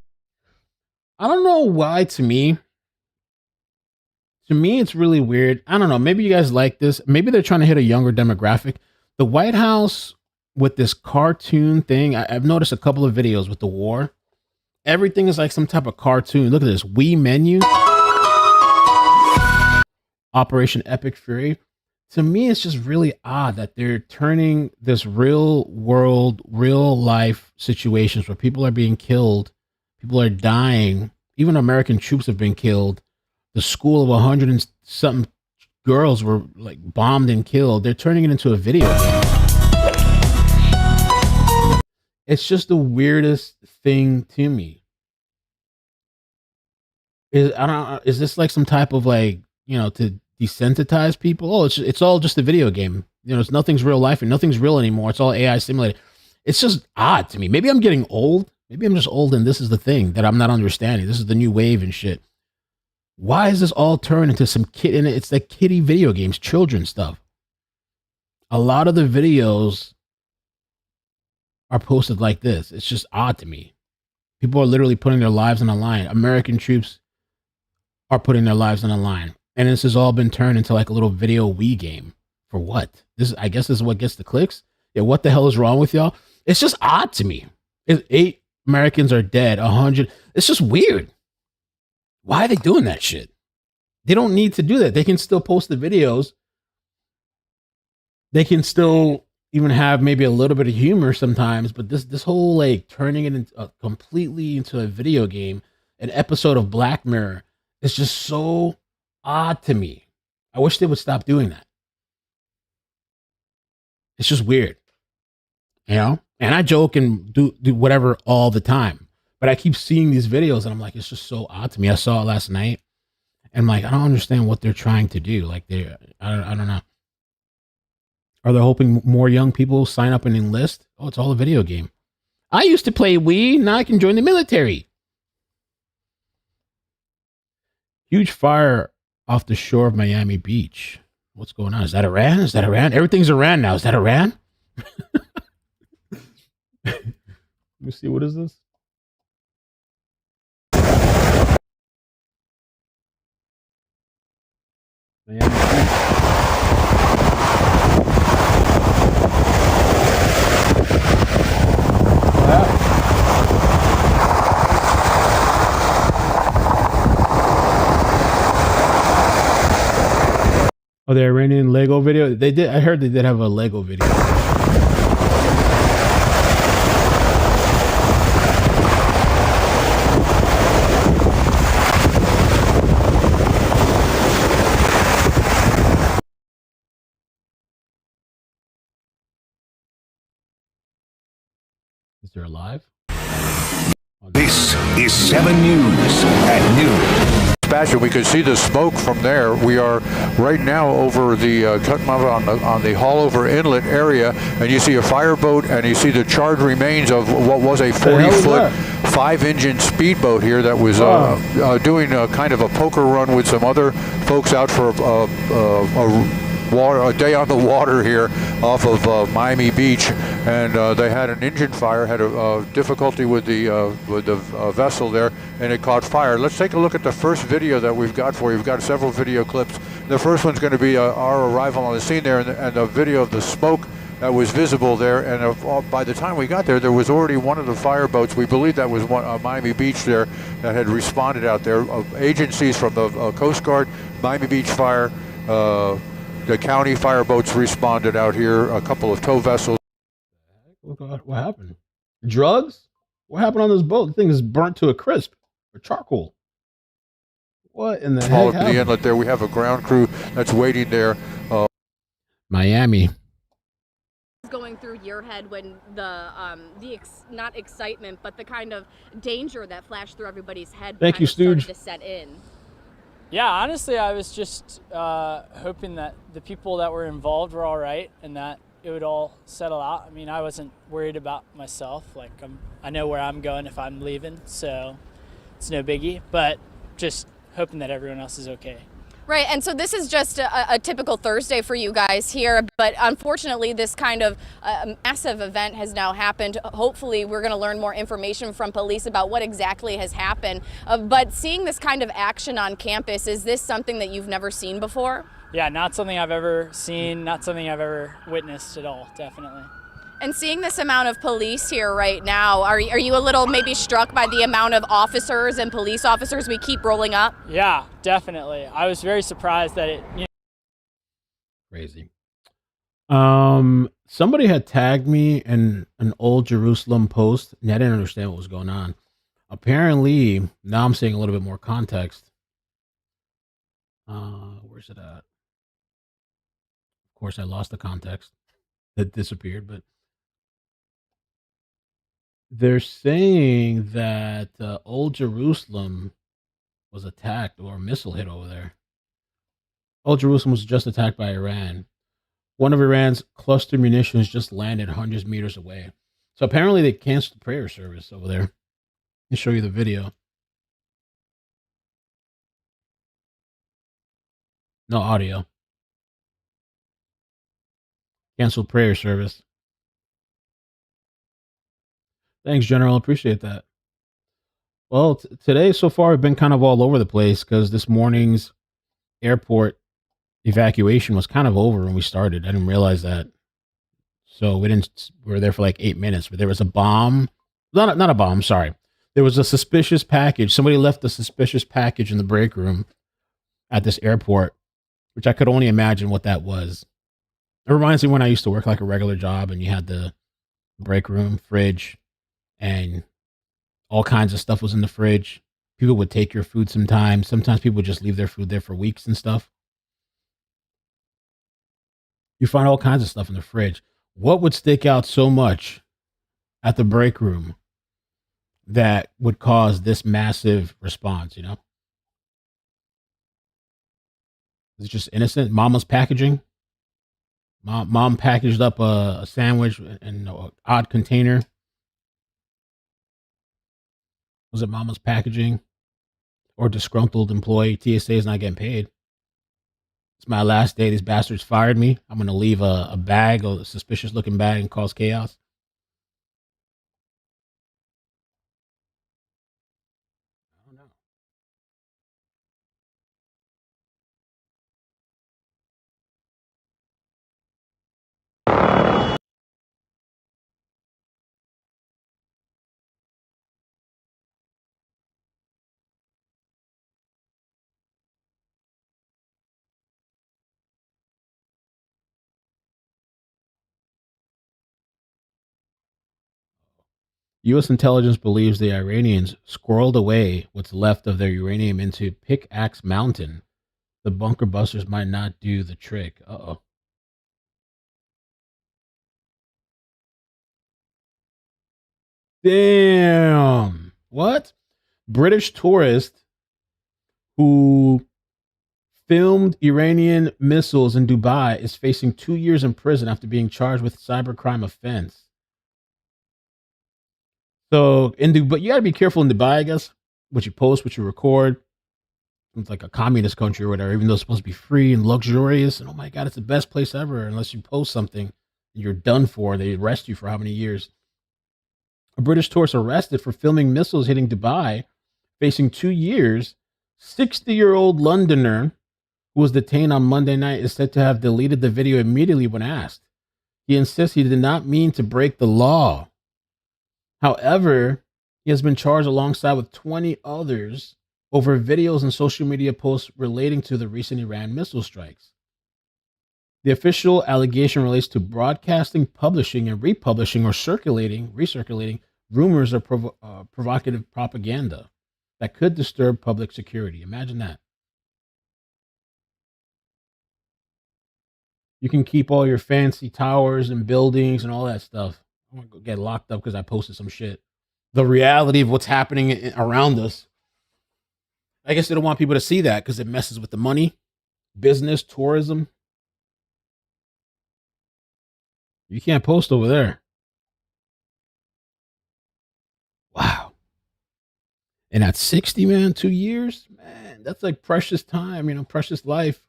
Speaker 9: don't know why to me it's really weird. I don't know. Maybe you guys like this. Maybe they're trying to hit a younger demographic. The White House with this cartoon thing. I've noticed a couple of videos with the war. Everything is like some type of cartoon. Look at this. Wii menu. Operation Epic Fury. To me, it's just really odd that they're turning this real world, real life situations where people are being killed, people are dying, even American troops have been killed. The school of 100 and something girls were like bombed and killed. They're turning it into a video game. It's just the weirdest thing to me. Is this like some type of like, to desensitize people? Oh, it's all just a video game. Nothing's real life and nothing's real anymore. It's all AI simulated. It's just odd to me. Maybe I'm getting old. Maybe I'm just old and this is the thing that I'm not understanding. This is the new wave and shit. Why is this all turned into some kid? And it's like kiddie video games, children stuff. A lot of the videos are posted like this. It's just odd to me. People are literally putting their lives on the line. American troops are putting their lives on the line. And this has all been turned into like a little video Wii game. For what? I guess this is what gets the clicks. Yeah, what the hell is wrong with y'all? It's just odd to me. 8 Americans are dead, 100. It's just weird. Why are they doing that shit? They don't need to do that. They can still post the videos. They can still even have maybe a little bit of humor sometimes, but this whole like turning it completely into a video game, an episode of Black Mirror, is just so odd to me. I wish they would stop doing that. It's just weird, And I joke and do whatever all the time, but I keep seeing these videos and I'm like, it's just so odd to me. I saw it last night, and I'm like, I don't understand what they're trying to do. Like I don't know. Are they hoping more young people sign up and enlist? Oh, it's all a video game. I used to play Wii. Now I can join the military. Huge fire off the shore of Miami Beach. What's going on? Is that Iran? Everything's Iran now. Is that Iran? Let me see. What is this? Miami Beach. Oh, the Iranian Lego video. They did. I heard they did have a Lego video. Is there a live?
Speaker 10: This is 7 News at noon.
Speaker 11: Dispatch, we could see the smoke from there. We are right now over the on the Haulover Inlet area, and you see a fireboat, and you see the charred remains of what was a 40-foot, 5-engine speedboat here that was doing a kind of a poker run with some other folks out for a day on the water here off of Miami Beach, and they had an engine fire, had a difficulty with the vessel there, and it caught fire. Let's take a look at the first video that we've got for you. We've got several video clips. The first one's going to be our arrival on the scene there, and the video of the smoke that was visible there. And by the time we got there was already one of the fireboats. We believe that was Miami Beach there that had responded out there. Agencies from the Coast Guard, Miami Beach Fire, the county fireboats responded out here, a couple of tow vessels.
Speaker 9: What happened? Drugs? What happened on this boat? The thing is burnt to a crisp, or charcoal. What in the heck happened?
Speaker 11: The inlet there, we have a ground crew that's waiting there.
Speaker 9: Miami.
Speaker 6: Going through your head when not excitement, but the kind of danger that flashed through everybody's head.
Speaker 9: Thank you, Stooge.
Speaker 6: To set in.
Speaker 12: Yeah, honestly, I was just hoping that the people that were involved were all right and that it would all settle out. I mean, I wasn't worried about myself. Like, I know where I'm going if I'm leaving, so it's no biggie. But just hoping that everyone else is okay.
Speaker 6: Right, and so this is just a typical Thursday for you guys here, but unfortunately this kind of massive event has now happened. Hopefully we're going to learn more information from police about what exactly has happened. But seeing this kind of action on campus, is this something that you've never seen before?
Speaker 12: Yeah, not something I've ever seen, not something I've ever witnessed at all, definitely.
Speaker 6: And seeing this amount of police here right now, are you a little maybe struck by the amount of officers and police officers we keep rolling up?
Speaker 12: Yeah, definitely. I was very surprised that it,
Speaker 9: Crazy. Somebody had tagged me in an old Jerusalem post, and I didn't understand what was going on. Apparently, now I'm seeing a little bit more context. Where's it at? Of course, I lost the context. It disappeared, but they're saying that Old Jerusalem was attacked or a missile hit over there. Old Jerusalem was just attacked by Iran. One of Iran's cluster munitions just landed hundreds of meters away. So apparently they canceled the prayer service over there. Let me show you the video. No audio. Canceled prayer service. Thanks, General. Appreciate that. Well, today so far I've been kind of all over the place because this morning's airport evacuation was kind of over when we started. I didn't realize that. So we were there for like 8 minutes, but there was a bomb. Not a bomb, sorry. There was a suspicious package. Somebody left a suspicious package in the break room at this airport, which I could only imagine what that was. It reminds me when I used to work like a regular job and you had the break room, fridge, and all kinds of stuff was in the fridge. People would take your food sometimes. Sometimes people would just leave their food there for weeks and stuff. You find all kinds of stuff in the fridge. What would stick out so much at the break room that would cause this massive response, you know? Is it just innocent? Mama's packaging? Mom packaged up a sandwich in an odd container. Was it Mama's packaging? Or disgruntled employee? TSA is not getting paid. It's my last day. These bastards fired me. I'm going to leave a bag, a suspicious looking bag, and cause chaos. I don't know. U.S. intelligence believes the Iranians squirreled away what's left of their uranium into Pickaxe Mountain. The bunker busters might not do the trick. Uh-oh. Damn. What? British tourist who filmed Iranian missiles in Dubai is facing 2 years in prison after being charged with cybercrime offense. So in Dubai, you got to be careful in Dubai, I guess, what you post, what you record. It's like a communist country or whatever, even though it's supposed to be free and luxurious. And oh my God, it's the best place ever. Unless you post something, you're done for. They arrest you for how many years? A British tourist arrested for filming missiles hitting Dubai, facing 2 years. 60-year-old Londoner who was detained on Monday night is said to have deleted the video immediately when asked. He insists he did not mean to break the law. However, he has been charged alongside with 20 others over videos and social media posts relating to the recent Iran missile strikes. The official allegation relates to broadcasting, publishing, and republishing or recirculating rumors or provocative propaganda that could disturb public security. Imagine that. You can keep all your fancy towers and buildings and all that stuff. I'm going to get locked up because I posted some shit. The reality of what's happening around us. I guess they don't want people to see that because it messes with the money, business, tourism. You can't post over there. Wow. And at 60, man, 2 years, man, that's like precious time, precious life.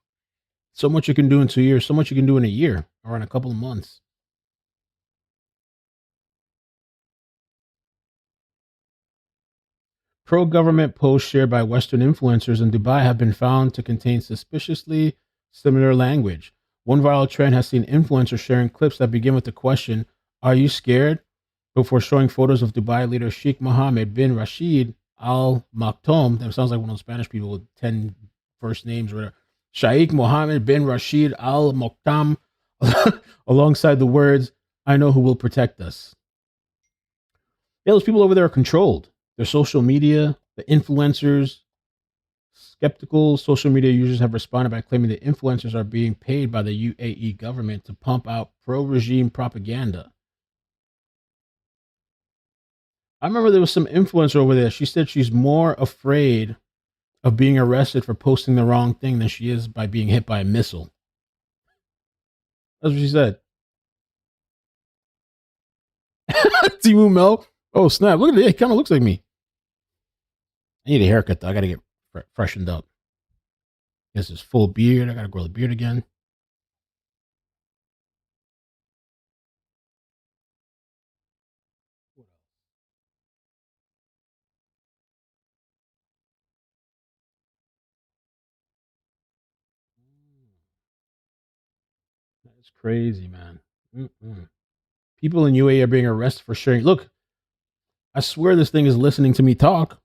Speaker 9: So much you can do in 2 years, so much you can do in a year or in a couple of months. Pro-government posts shared by Western influencers in Dubai have been found to contain suspiciously similar language. One viral trend has seen influencers sharing clips that begin with the question, "Are you scared?" before showing photos of Dubai leader Sheikh Mohammed bin Rashid Al Maktoum. That sounds like one of those Spanish people with 10 first names or whatever. Sheikh Mohammed bin Rashid Al Maktoum alongside the words, "I know who will protect us." Yeah, those people over there are controlled. Their social media, the influencers, skeptical social media users have responded by claiming that influencers are being paid by the UAE government to pump out pro-regime propaganda. I remember there was some influencer over there. She said she's more afraid of being arrested for posting the wrong thing than she is by being hit by a missile. That's what she said. Timu Mel. Oh, snap. Look at it. It kind of looks like me. I need a haircut, though. I got to get freshened up. This is full beard. I got to grow the beard again. That's crazy, man. Mm-mm. People in UAE are being arrested for sharing. Look, I swear this thing is listening to me talk.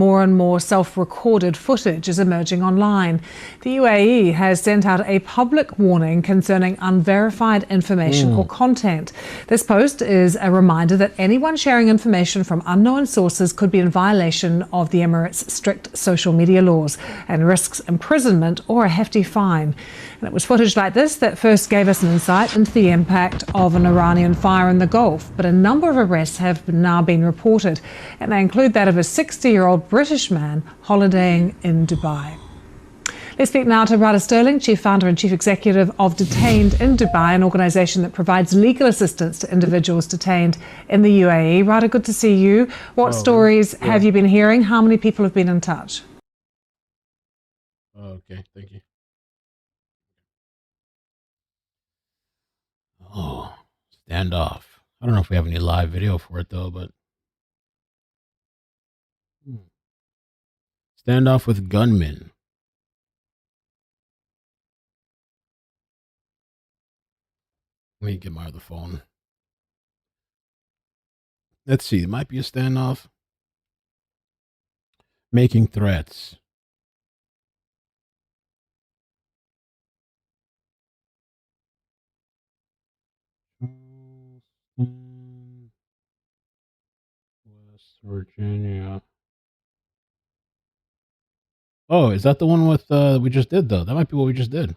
Speaker 13: More and more self-recorded footage is emerging online. The UAE has sent out a public warning concerning unverified information or content. This post is a reminder that anyone sharing information from unknown sources could be in violation of the Emirates' strict social media laws and risks imprisonment or a hefty fine. And it was footage like this that first gave us an insight into the impact of an Iranian fire in the Gulf. But a number of arrests have now been reported, and they include that of a 60-year-old British man holidaying in Dubai. Let's speak now to Rada Sterling, Chief Founder and Chief Executive of Detained in Dubai, an organisation that provides legal assistance to individuals detained in the UAE. Rada, good to see you. What stories have you been hearing? How many people have been in touch?
Speaker 9: Okay, thank you. Oh, standoff. I don't know if we have any live video for it, though, but standoff with gunmen. Let me get my other phone. Let's see. It might be a standoff. Making threats. Virginia. Oh, is that the one with we just did though? That might be what we just did.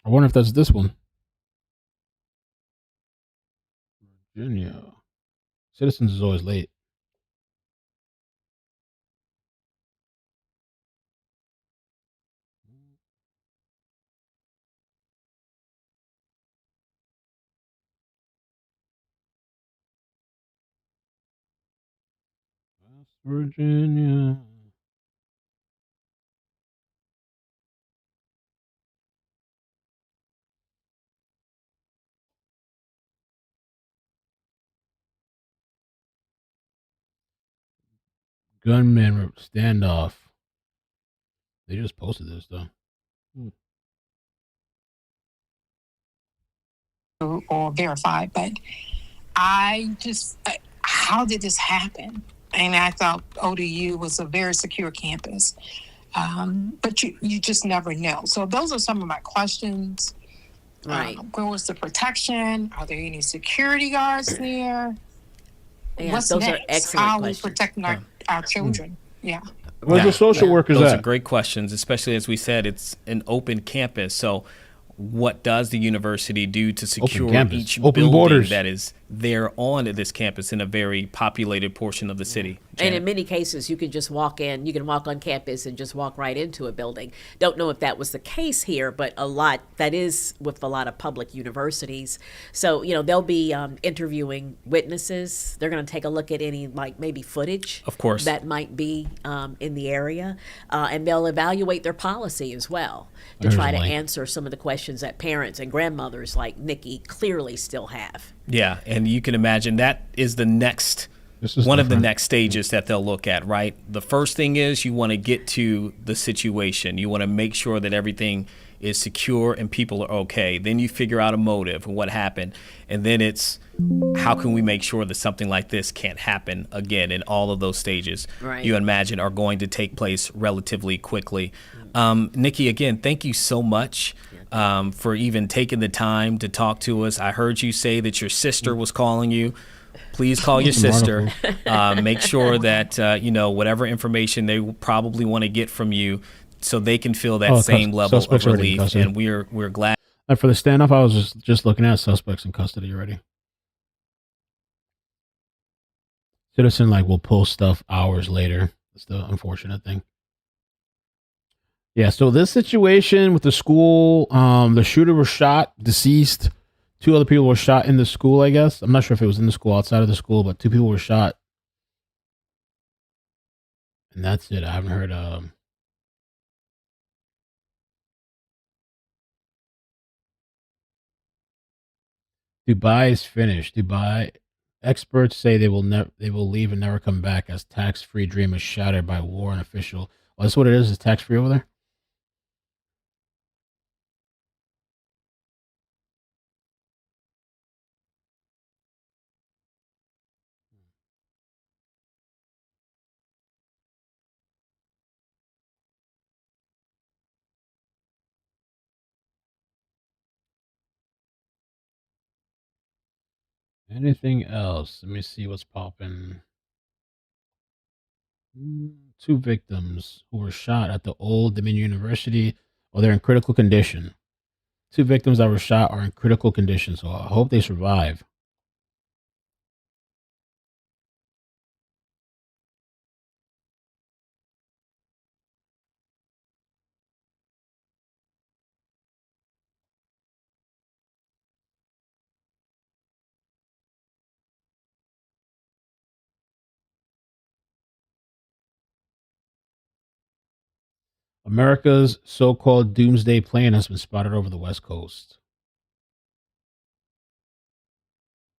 Speaker 9: I wonder if that's this one. Virginia. Citizens is always late. West Virginia. Gunman standoff. They just posted this though.
Speaker 14: Or verified, but I just, how did this happen? And I thought ODU was a very secure campus, but you just never know. So those are some of my questions.
Speaker 2: Right.
Speaker 14: Where was the protection? Are there any security guards there?
Speaker 2: Yeah,
Speaker 14: What's
Speaker 2: those
Speaker 14: next?
Speaker 2: are excellent
Speaker 14: How are we
Speaker 2: questions.
Speaker 14: protecting our children? Yeah.
Speaker 9: Where's the social workers
Speaker 1: Those
Speaker 9: at?
Speaker 1: are great questions, especially as we said, it's an open campus. So what does the university do to secure
Speaker 9: campus.
Speaker 1: each
Speaker 9: Open
Speaker 1: building
Speaker 9: borders.
Speaker 1: that is there on this campus in a very populated portion of the city?
Speaker 2: And
Speaker 1: Janet?
Speaker 2: in many cases, you can just walk in, you can walk on campus and just walk right into a building. Don't know if that was the case here, but that is with a lot of public universities. So, they'll be interviewing witnesses. They're going to take a look at any, maybe footage.
Speaker 1: Of course.
Speaker 2: That might be in the area. And they'll evaluate their policy as well to try to answer some of the questions that parents and grandmothers like Nikki clearly still have.
Speaker 1: Yeah, and you can imagine that is the next one of the next stages that they'll look at, right? The first thing is you want to get to the situation. You want to make sure that everything is secure and people are okay. Then you figure out a motive and what happened. And then it's how can we make sure that something like this can't happen again? And all of those stages,
Speaker 2: Right.
Speaker 1: you imagine, are going to take place relatively quickly. Nikki, again, thank you so much for even taking the time to talk to us. I heard you say that your sister was calling you. Please call your sister. Make sure that, whatever information they probably want to get from you so they can feel that same level of
Speaker 9: suspects already in
Speaker 1: relief.
Speaker 9: custody.
Speaker 1: And we're glad.
Speaker 9: And for the standoff, I was just looking at suspects in custody already. Citizen will post stuff hours later. That's the unfortunate thing. Yeah, so this situation with the school, the shooter was shot, deceased. 2 other people were shot in the school, I guess. I'm not sure if it was in the school, outside of the school, but 2 people were shot. And that's it. I haven't heard Dubai is finished. Dubai experts say they will leave and never come back as tax-free dream is shattered by war and official. Oh, that's what it is tax-free over there? Anything else? Let me see what's popping. 2 victims who were shot at the Old Dominion University. Oh, they're in critical condition. 2 victims that were shot are in critical condition, so I hope they survive. America's so-called doomsday plane has been spotted over the West Coast.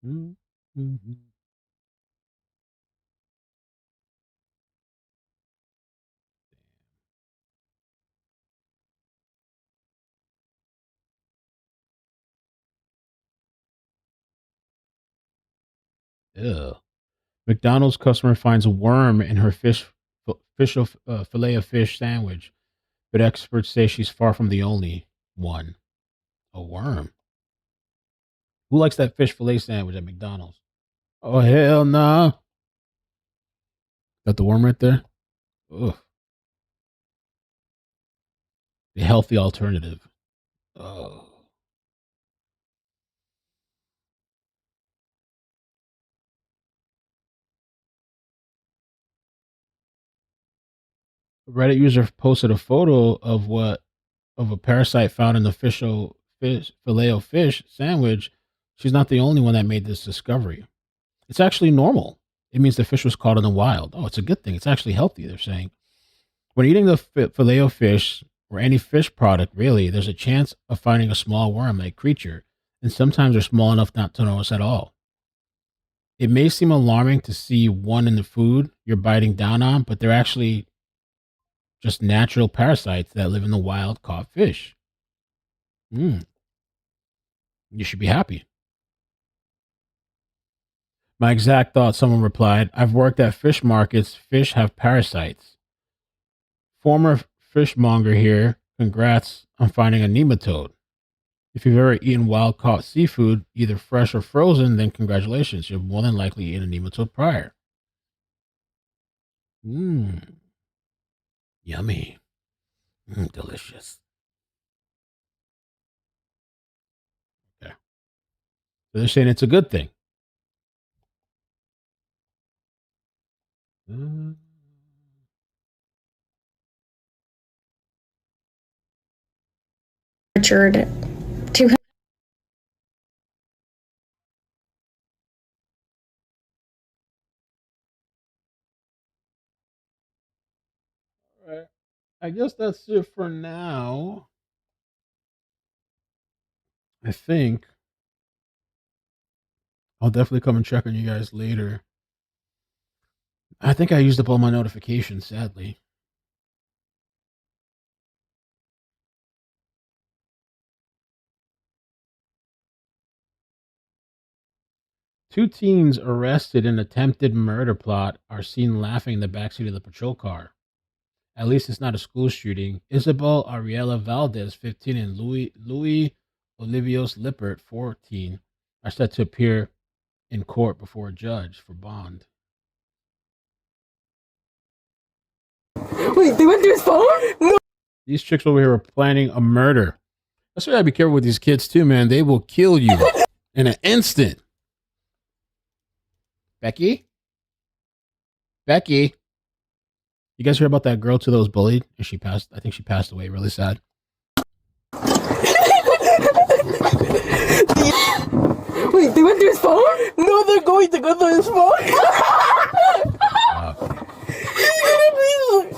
Speaker 9: Mm-hmm. Ew. McDonald's customer finds a worm in her fillet of fish sandwich, but experts say she's far from the only one. A worm. Who likes that fish fillet sandwich at McDonald's? Oh, hell nah. Got the worm right there. Ugh. The healthy alternative. Oh. A Reddit user posted a photo of a parasite found in the filet-o-fish sandwich. She's not the only one that made this discovery. It's actually normal. It means the fish was caught in the wild. Oh, it's a good thing. It's actually healthy, they're saying. When eating the filet-o-fish or any fish product, really, there's a chance of finding a small worm-like creature, and sometimes they're small enough not to notice at all. It may seem alarming to see one in the food you're biting down on, but they're actually just natural parasites that live in the wild caught fish. You should be happy. My exact thought, someone replied, I've worked at fish markets. Fish have parasites. Former fishmonger here. Congrats on finding a nematode. If you've ever eaten wild caught seafood, either fresh or frozen, then congratulations. You've more than likely eaten a nematode prior. Yummy. Delicious. Okay. So they're saying it's a good thing.
Speaker 6: Richard, 200.
Speaker 9: All right. I guess that's it for now. I think I'll definitely come and check on you guys later. I think I used up all my notifications, sadly. Two teens arrested in attempted murder plot are seen laughing in the backseat of the patrol car. At least it's not a school shooting. Isabel Ariela Valdez, 15, and Louis Olivios Lippert, 14, are set to appear in court before a judge for bond.
Speaker 15: Wait, they went through his phone? No.
Speaker 9: These chicks over here are planning a murder. That's why I gotta be careful with these kids too, man. They will kill you in an instant. Becky? You guys hear about that girl too that was bullied? And she passed, I think she passed away. Really sad.
Speaker 15: Wait, they went through his phone? No, they're going to go through his phone.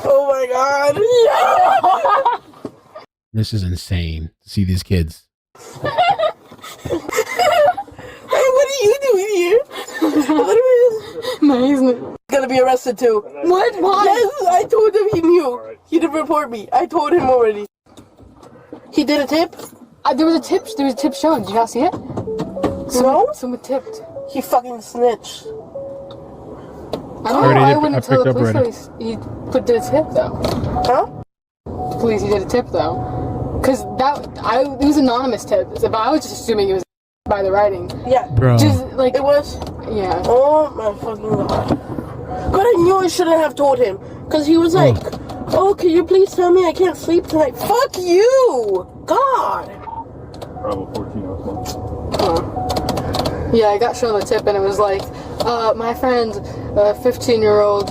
Speaker 15: Oh my god.
Speaker 9: This is insane to see these kids.
Speaker 15: Hey, what are you doing here? No, he's gonna be arrested too. What? Why? Yes, I told him he knew. He didn't report me. I told him already. He did a tip? There was a tip shown. Did you not see it? Someone tipped. He fucking snitched. I don't know why I wouldn't tell the police he did a tip though. Huh? Police, he did a tip though. Cause it was an anonymous tip, but I was just assuming it was by the writing. Yeah.
Speaker 9: Bro.
Speaker 15: Just like it was. Yeah. Oh my fucking god. But I knew I shouldn't have told him, cause he was like, "Oh, can you please tell me I can't sleep tonight?" Fuck you, God.
Speaker 16: Bravo 14
Speaker 15: Yeah, I got shown the tip, and it was like, my friend, 15-year-old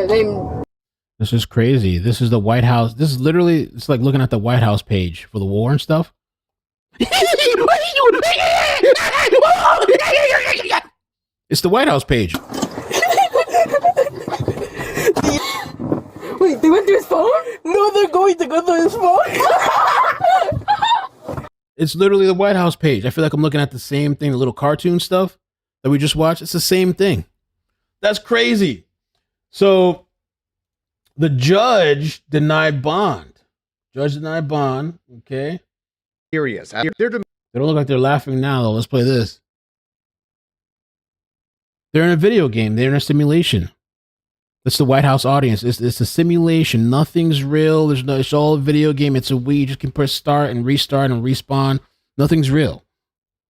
Speaker 15: named.
Speaker 9: This is crazy. This is the White House. This is literally, it's like looking at the White House page for the war and stuff. It's the White House page.
Speaker 15: Wait, they went through his phone? No, they're going to go through his phone.
Speaker 9: It's literally the White House page. I feel like I'm looking at the same thing, the little cartoon stuff that we just watched. It's the same thing. That's crazy. So the judge denied bond. Okay.
Speaker 17: Serious.
Speaker 9: They don't look like they're laughing now, though. Let's play this. They're in a video game. They're in a simulation. That's the White House audience. It's a simulation. Nothing's real. It's all a video game. It's a Wii. You just can press start and restart and respawn. Nothing's real.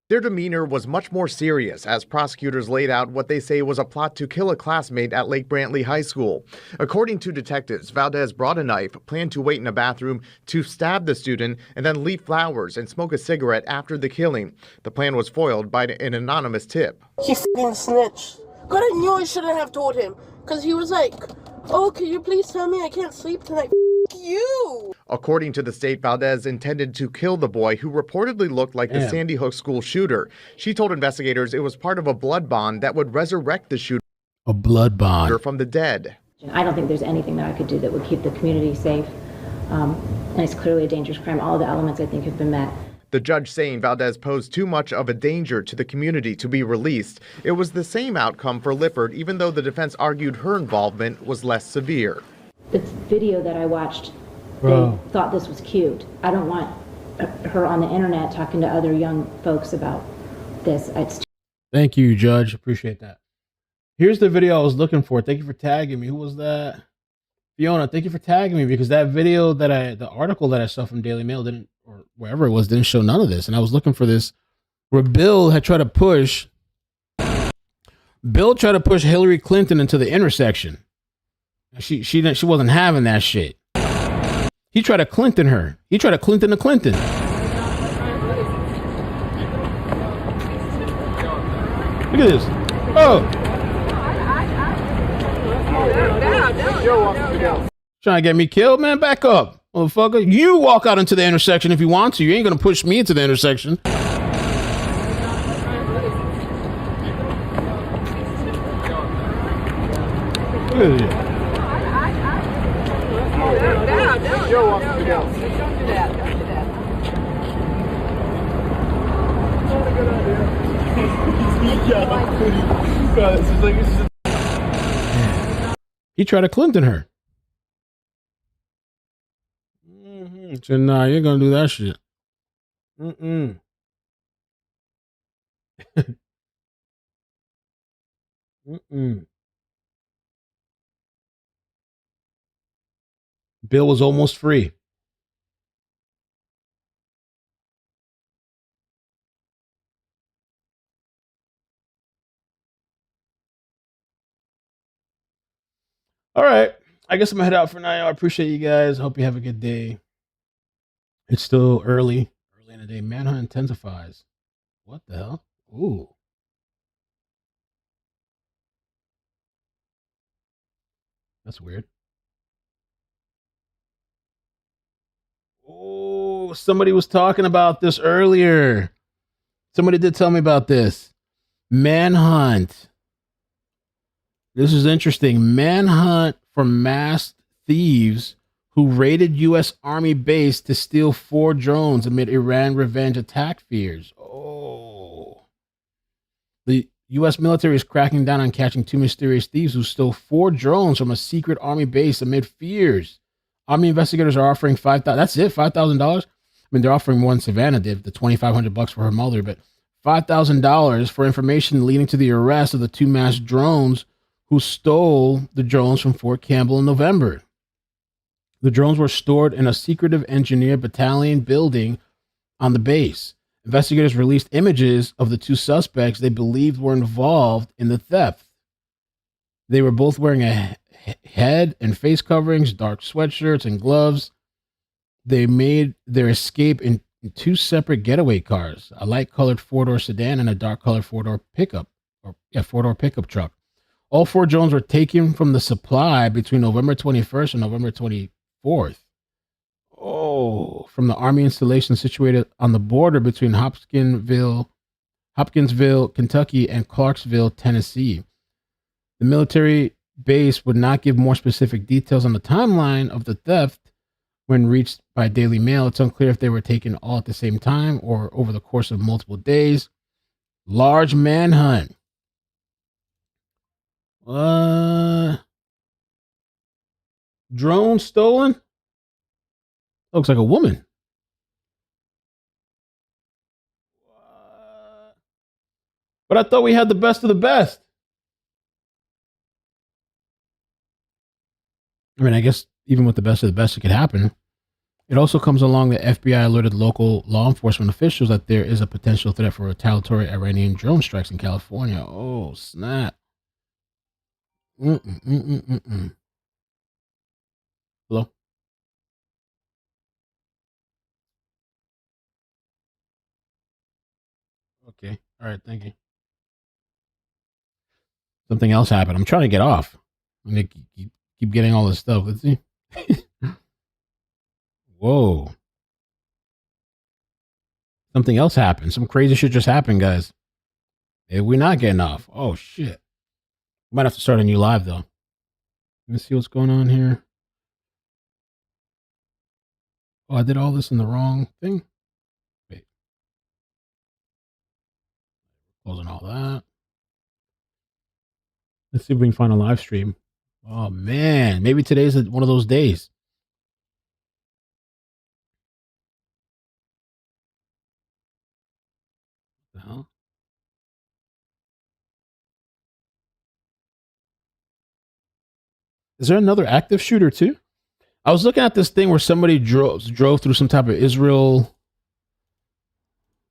Speaker 17: Their demeanor was much more serious as prosecutors laid out what they say was a plot to kill a classmate at Lake Brantley High School. According to detectives, Valdez brought a knife, planned to wait in a bathroom to stab the student, and then leave flowers and smoke a cigarette after the killing. The plan was foiled by an anonymous tip.
Speaker 15: He f***ing snitched. God, I knew I shouldn't have told him. Because he was like, oh, can you please tell me I can't sleep tonight? F*** you!
Speaker 17: According to the state, Valdez intended to kill the boy who reportedly looked like the Sandy Hook school shooter. She told investigators it was part of a blood bond that would resurrect the shooter.
Speaker 9: A blood bond
Speaker 17: from the dead.
Speaker 18: I don't think there's anything that I could do that would keep the community safe. And it's clearly a dangerous crime. All the elements, I think, have been met.
Speaker 17: The judge saying Valdez posed too much of a danger to the community to be released. It was the same outcome for Lippert, even though the defense argued her involvement was less severe.
Speaker 18: The video that I watched, they thought this was cute. I don't want her on the internet talking to other young folks about this.
Speaker 9: Thank you, Judge. Appreciate that. Here's the video I was looking for. Thank you for tagging me. Who was that? Fiona, thank you for tagging me, because that video the article that I saw from Daily Mail didn't, or wherever it was, didn't show none of this. And I was looking for this where Bill tried to push Hillary Clinton into the intersection. She wasn't having that shit. He tried to Clinton her. He tried to Clinton to Clinton. Look at this. Oh. Trying to get me killed, man? Back up, motherfucker. You walk out into the intersection if you want to. You ain't gonna push me into the intersection. Look at He tried to Clinton her. So nah, you ain't gonna do that shit. Bill was almost free. All right. I guess I'm gonna head out for now. I appreciate you guys. Hope you have a good day. It's still early in the day. Manhunt intensifies. What the hell? Ooh. That's weird. Oh, somebody was talking about this earlier. Somebody did tell me about this. Manhunt. This is interesting. Manhunt for masked thieves who raided U.S. Army base to steal 4 drones amid Iran revenge attack fears. Oh. The U.S. military is cracking down on catching 2 mysterious thieves who stole 4 drones from a secret Army base amid fears. Army investigators are offering $5,000. That's it, $5,000? I mean, they're offering more than Savannah did, the $2,500 for her mother, but $5,000 for information leading to the arrest of the 2 masked drones who stole the drones from Fort Campbell in November. The drones were stored in a secretive engineer battalion building on the base. Investigators released images of the 2 suspects they believed were involved in the theft. They were both wearing a head and face coverings, dark sweatshirts, and gloves. They made their escape in 2 separate getaway cars, a light-colored 4-door sedan and a dark-colored 4-door pickup truck. All 4 drones were taken from the supply between November 21st and November 24th. Oh, from the Army installation situated on the border between Hopkinsville, Kentucky, and Clarksville, Tennessee. The military base would not give more specific details on the timeline of the theft when reached by Daily Mail. It's unclear if they were taken all at the same time or over the course of multiple days. Large manhunt. Drone stolen? Looks like a woman. But I thought we had the best of the best. I mean, I guess even with the best of the best, it could happen. It also comes along that FBI alerted local law enforcement officials that there is a potential threat for retaliatory Iranian drone strikes in California. Oh, snap. Hello? Okay. All right. Thank you. Something else happened. I'm trying to get off. I'm going to keep getting all this stuff. Let's see. Whoa. Something else happened. Some crazy shit just happened, guys. Hey, we're not getting off. Oh, shit. Might have to start a new live, though. Let me see what's going on here. Oh, I did all this in the wrong thing. Wait. Closing all that. Let's see if we can find a live stream. Oh, man. Maybe today's one of those days. What the hell? Is there another active shooter, too? I was looking at this thing where somebody drove through some type of Israel.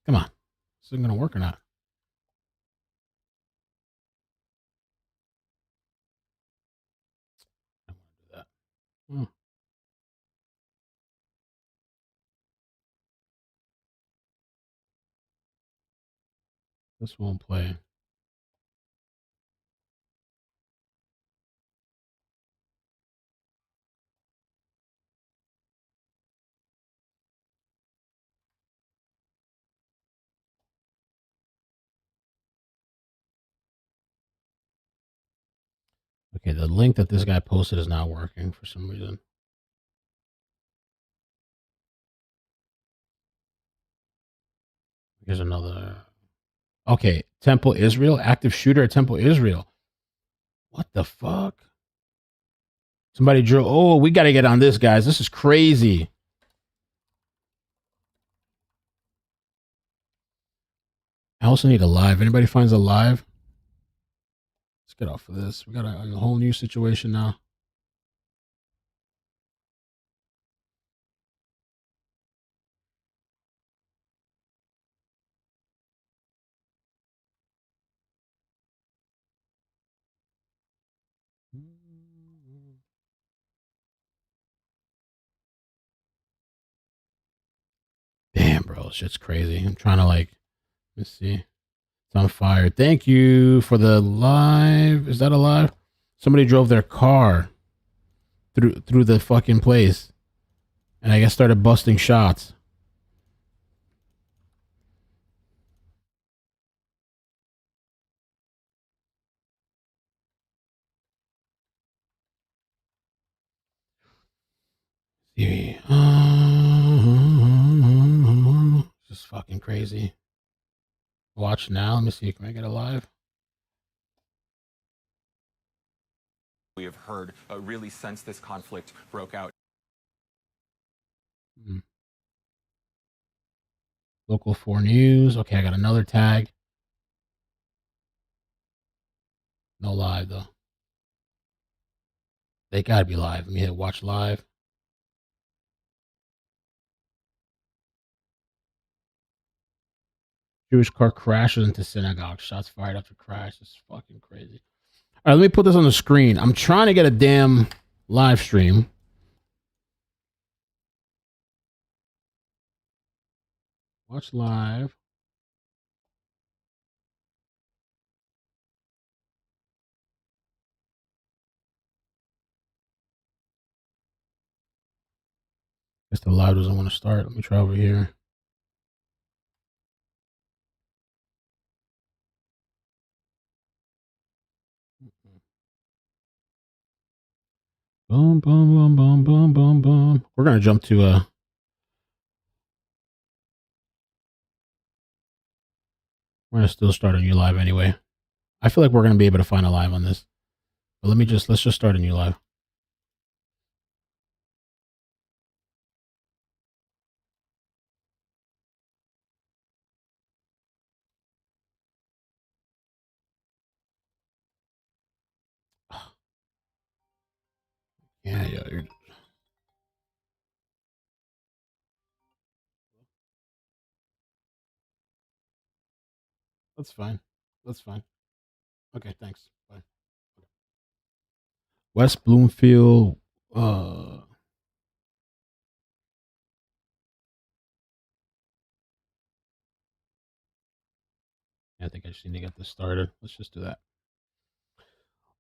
Speaker 9: Come on. Is it going to work or not? I want to do that. Oh. This won't play. Okay, the link that this guy posted is not working for some reason. Here's another. Okay, Temple Israel, active shooter at Temple Israel. What the fuck? Somebody drew. Oh, we got to get on this, guys. This is crazy. I also need a live. Anybody finds a live? Let's get off of this. We got a whole new situation now. Damn, bro, shit's crazy. I'm trying to let's see. It's on fire. Thank you for the live. Is that a live? Somebody drove their car through the fucking place, and I guess started busting shots. See, just fucking crazy. Watch now. Let me see. Can I get a live?
Speaker 19: We have heard really since this conflict broke out.
Speaker 9: Local 4 News. Okay, I got another tag. No live, though. They gotta be live. Let me hit watch live. Jewish car crashes into synagogue. Shots fired after crash. It's fucking crazy. All right, let me put this on the screen. I'm trying to get a damn live stream. Watch live. Guess the live doesn't want to start. Let me try over here. Boom, boom, boom, boom, boom, boom, boom. We're gonna jump to we're gonna still start a new live anyway. I feel like we're gonna be able to find a live on this. But let's just start a new live. Yeah, That's fine. That's fine. Okay, thanks. Bye. West Bloomfield. I think I just need to get this started. Let's just do that.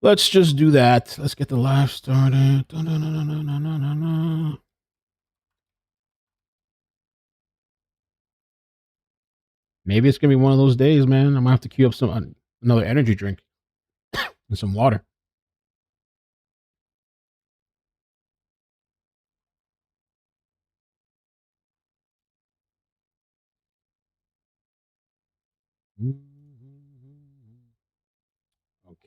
Speaker 9: Let's just do that. Let's get the live started. Maybe it's gonna be one of those days, man. I'm gonna have to queue up some another energy drink and some water.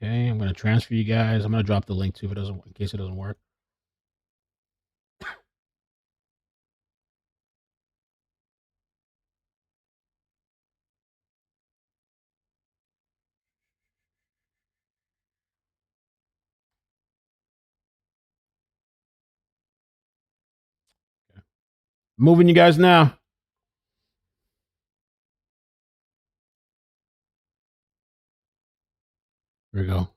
Speaker 9: Okay, I'm gonna transfer you guys. I'm gonna drop the link too if it doesn't, in case it doesn't work. Moving you guys now. Here we go.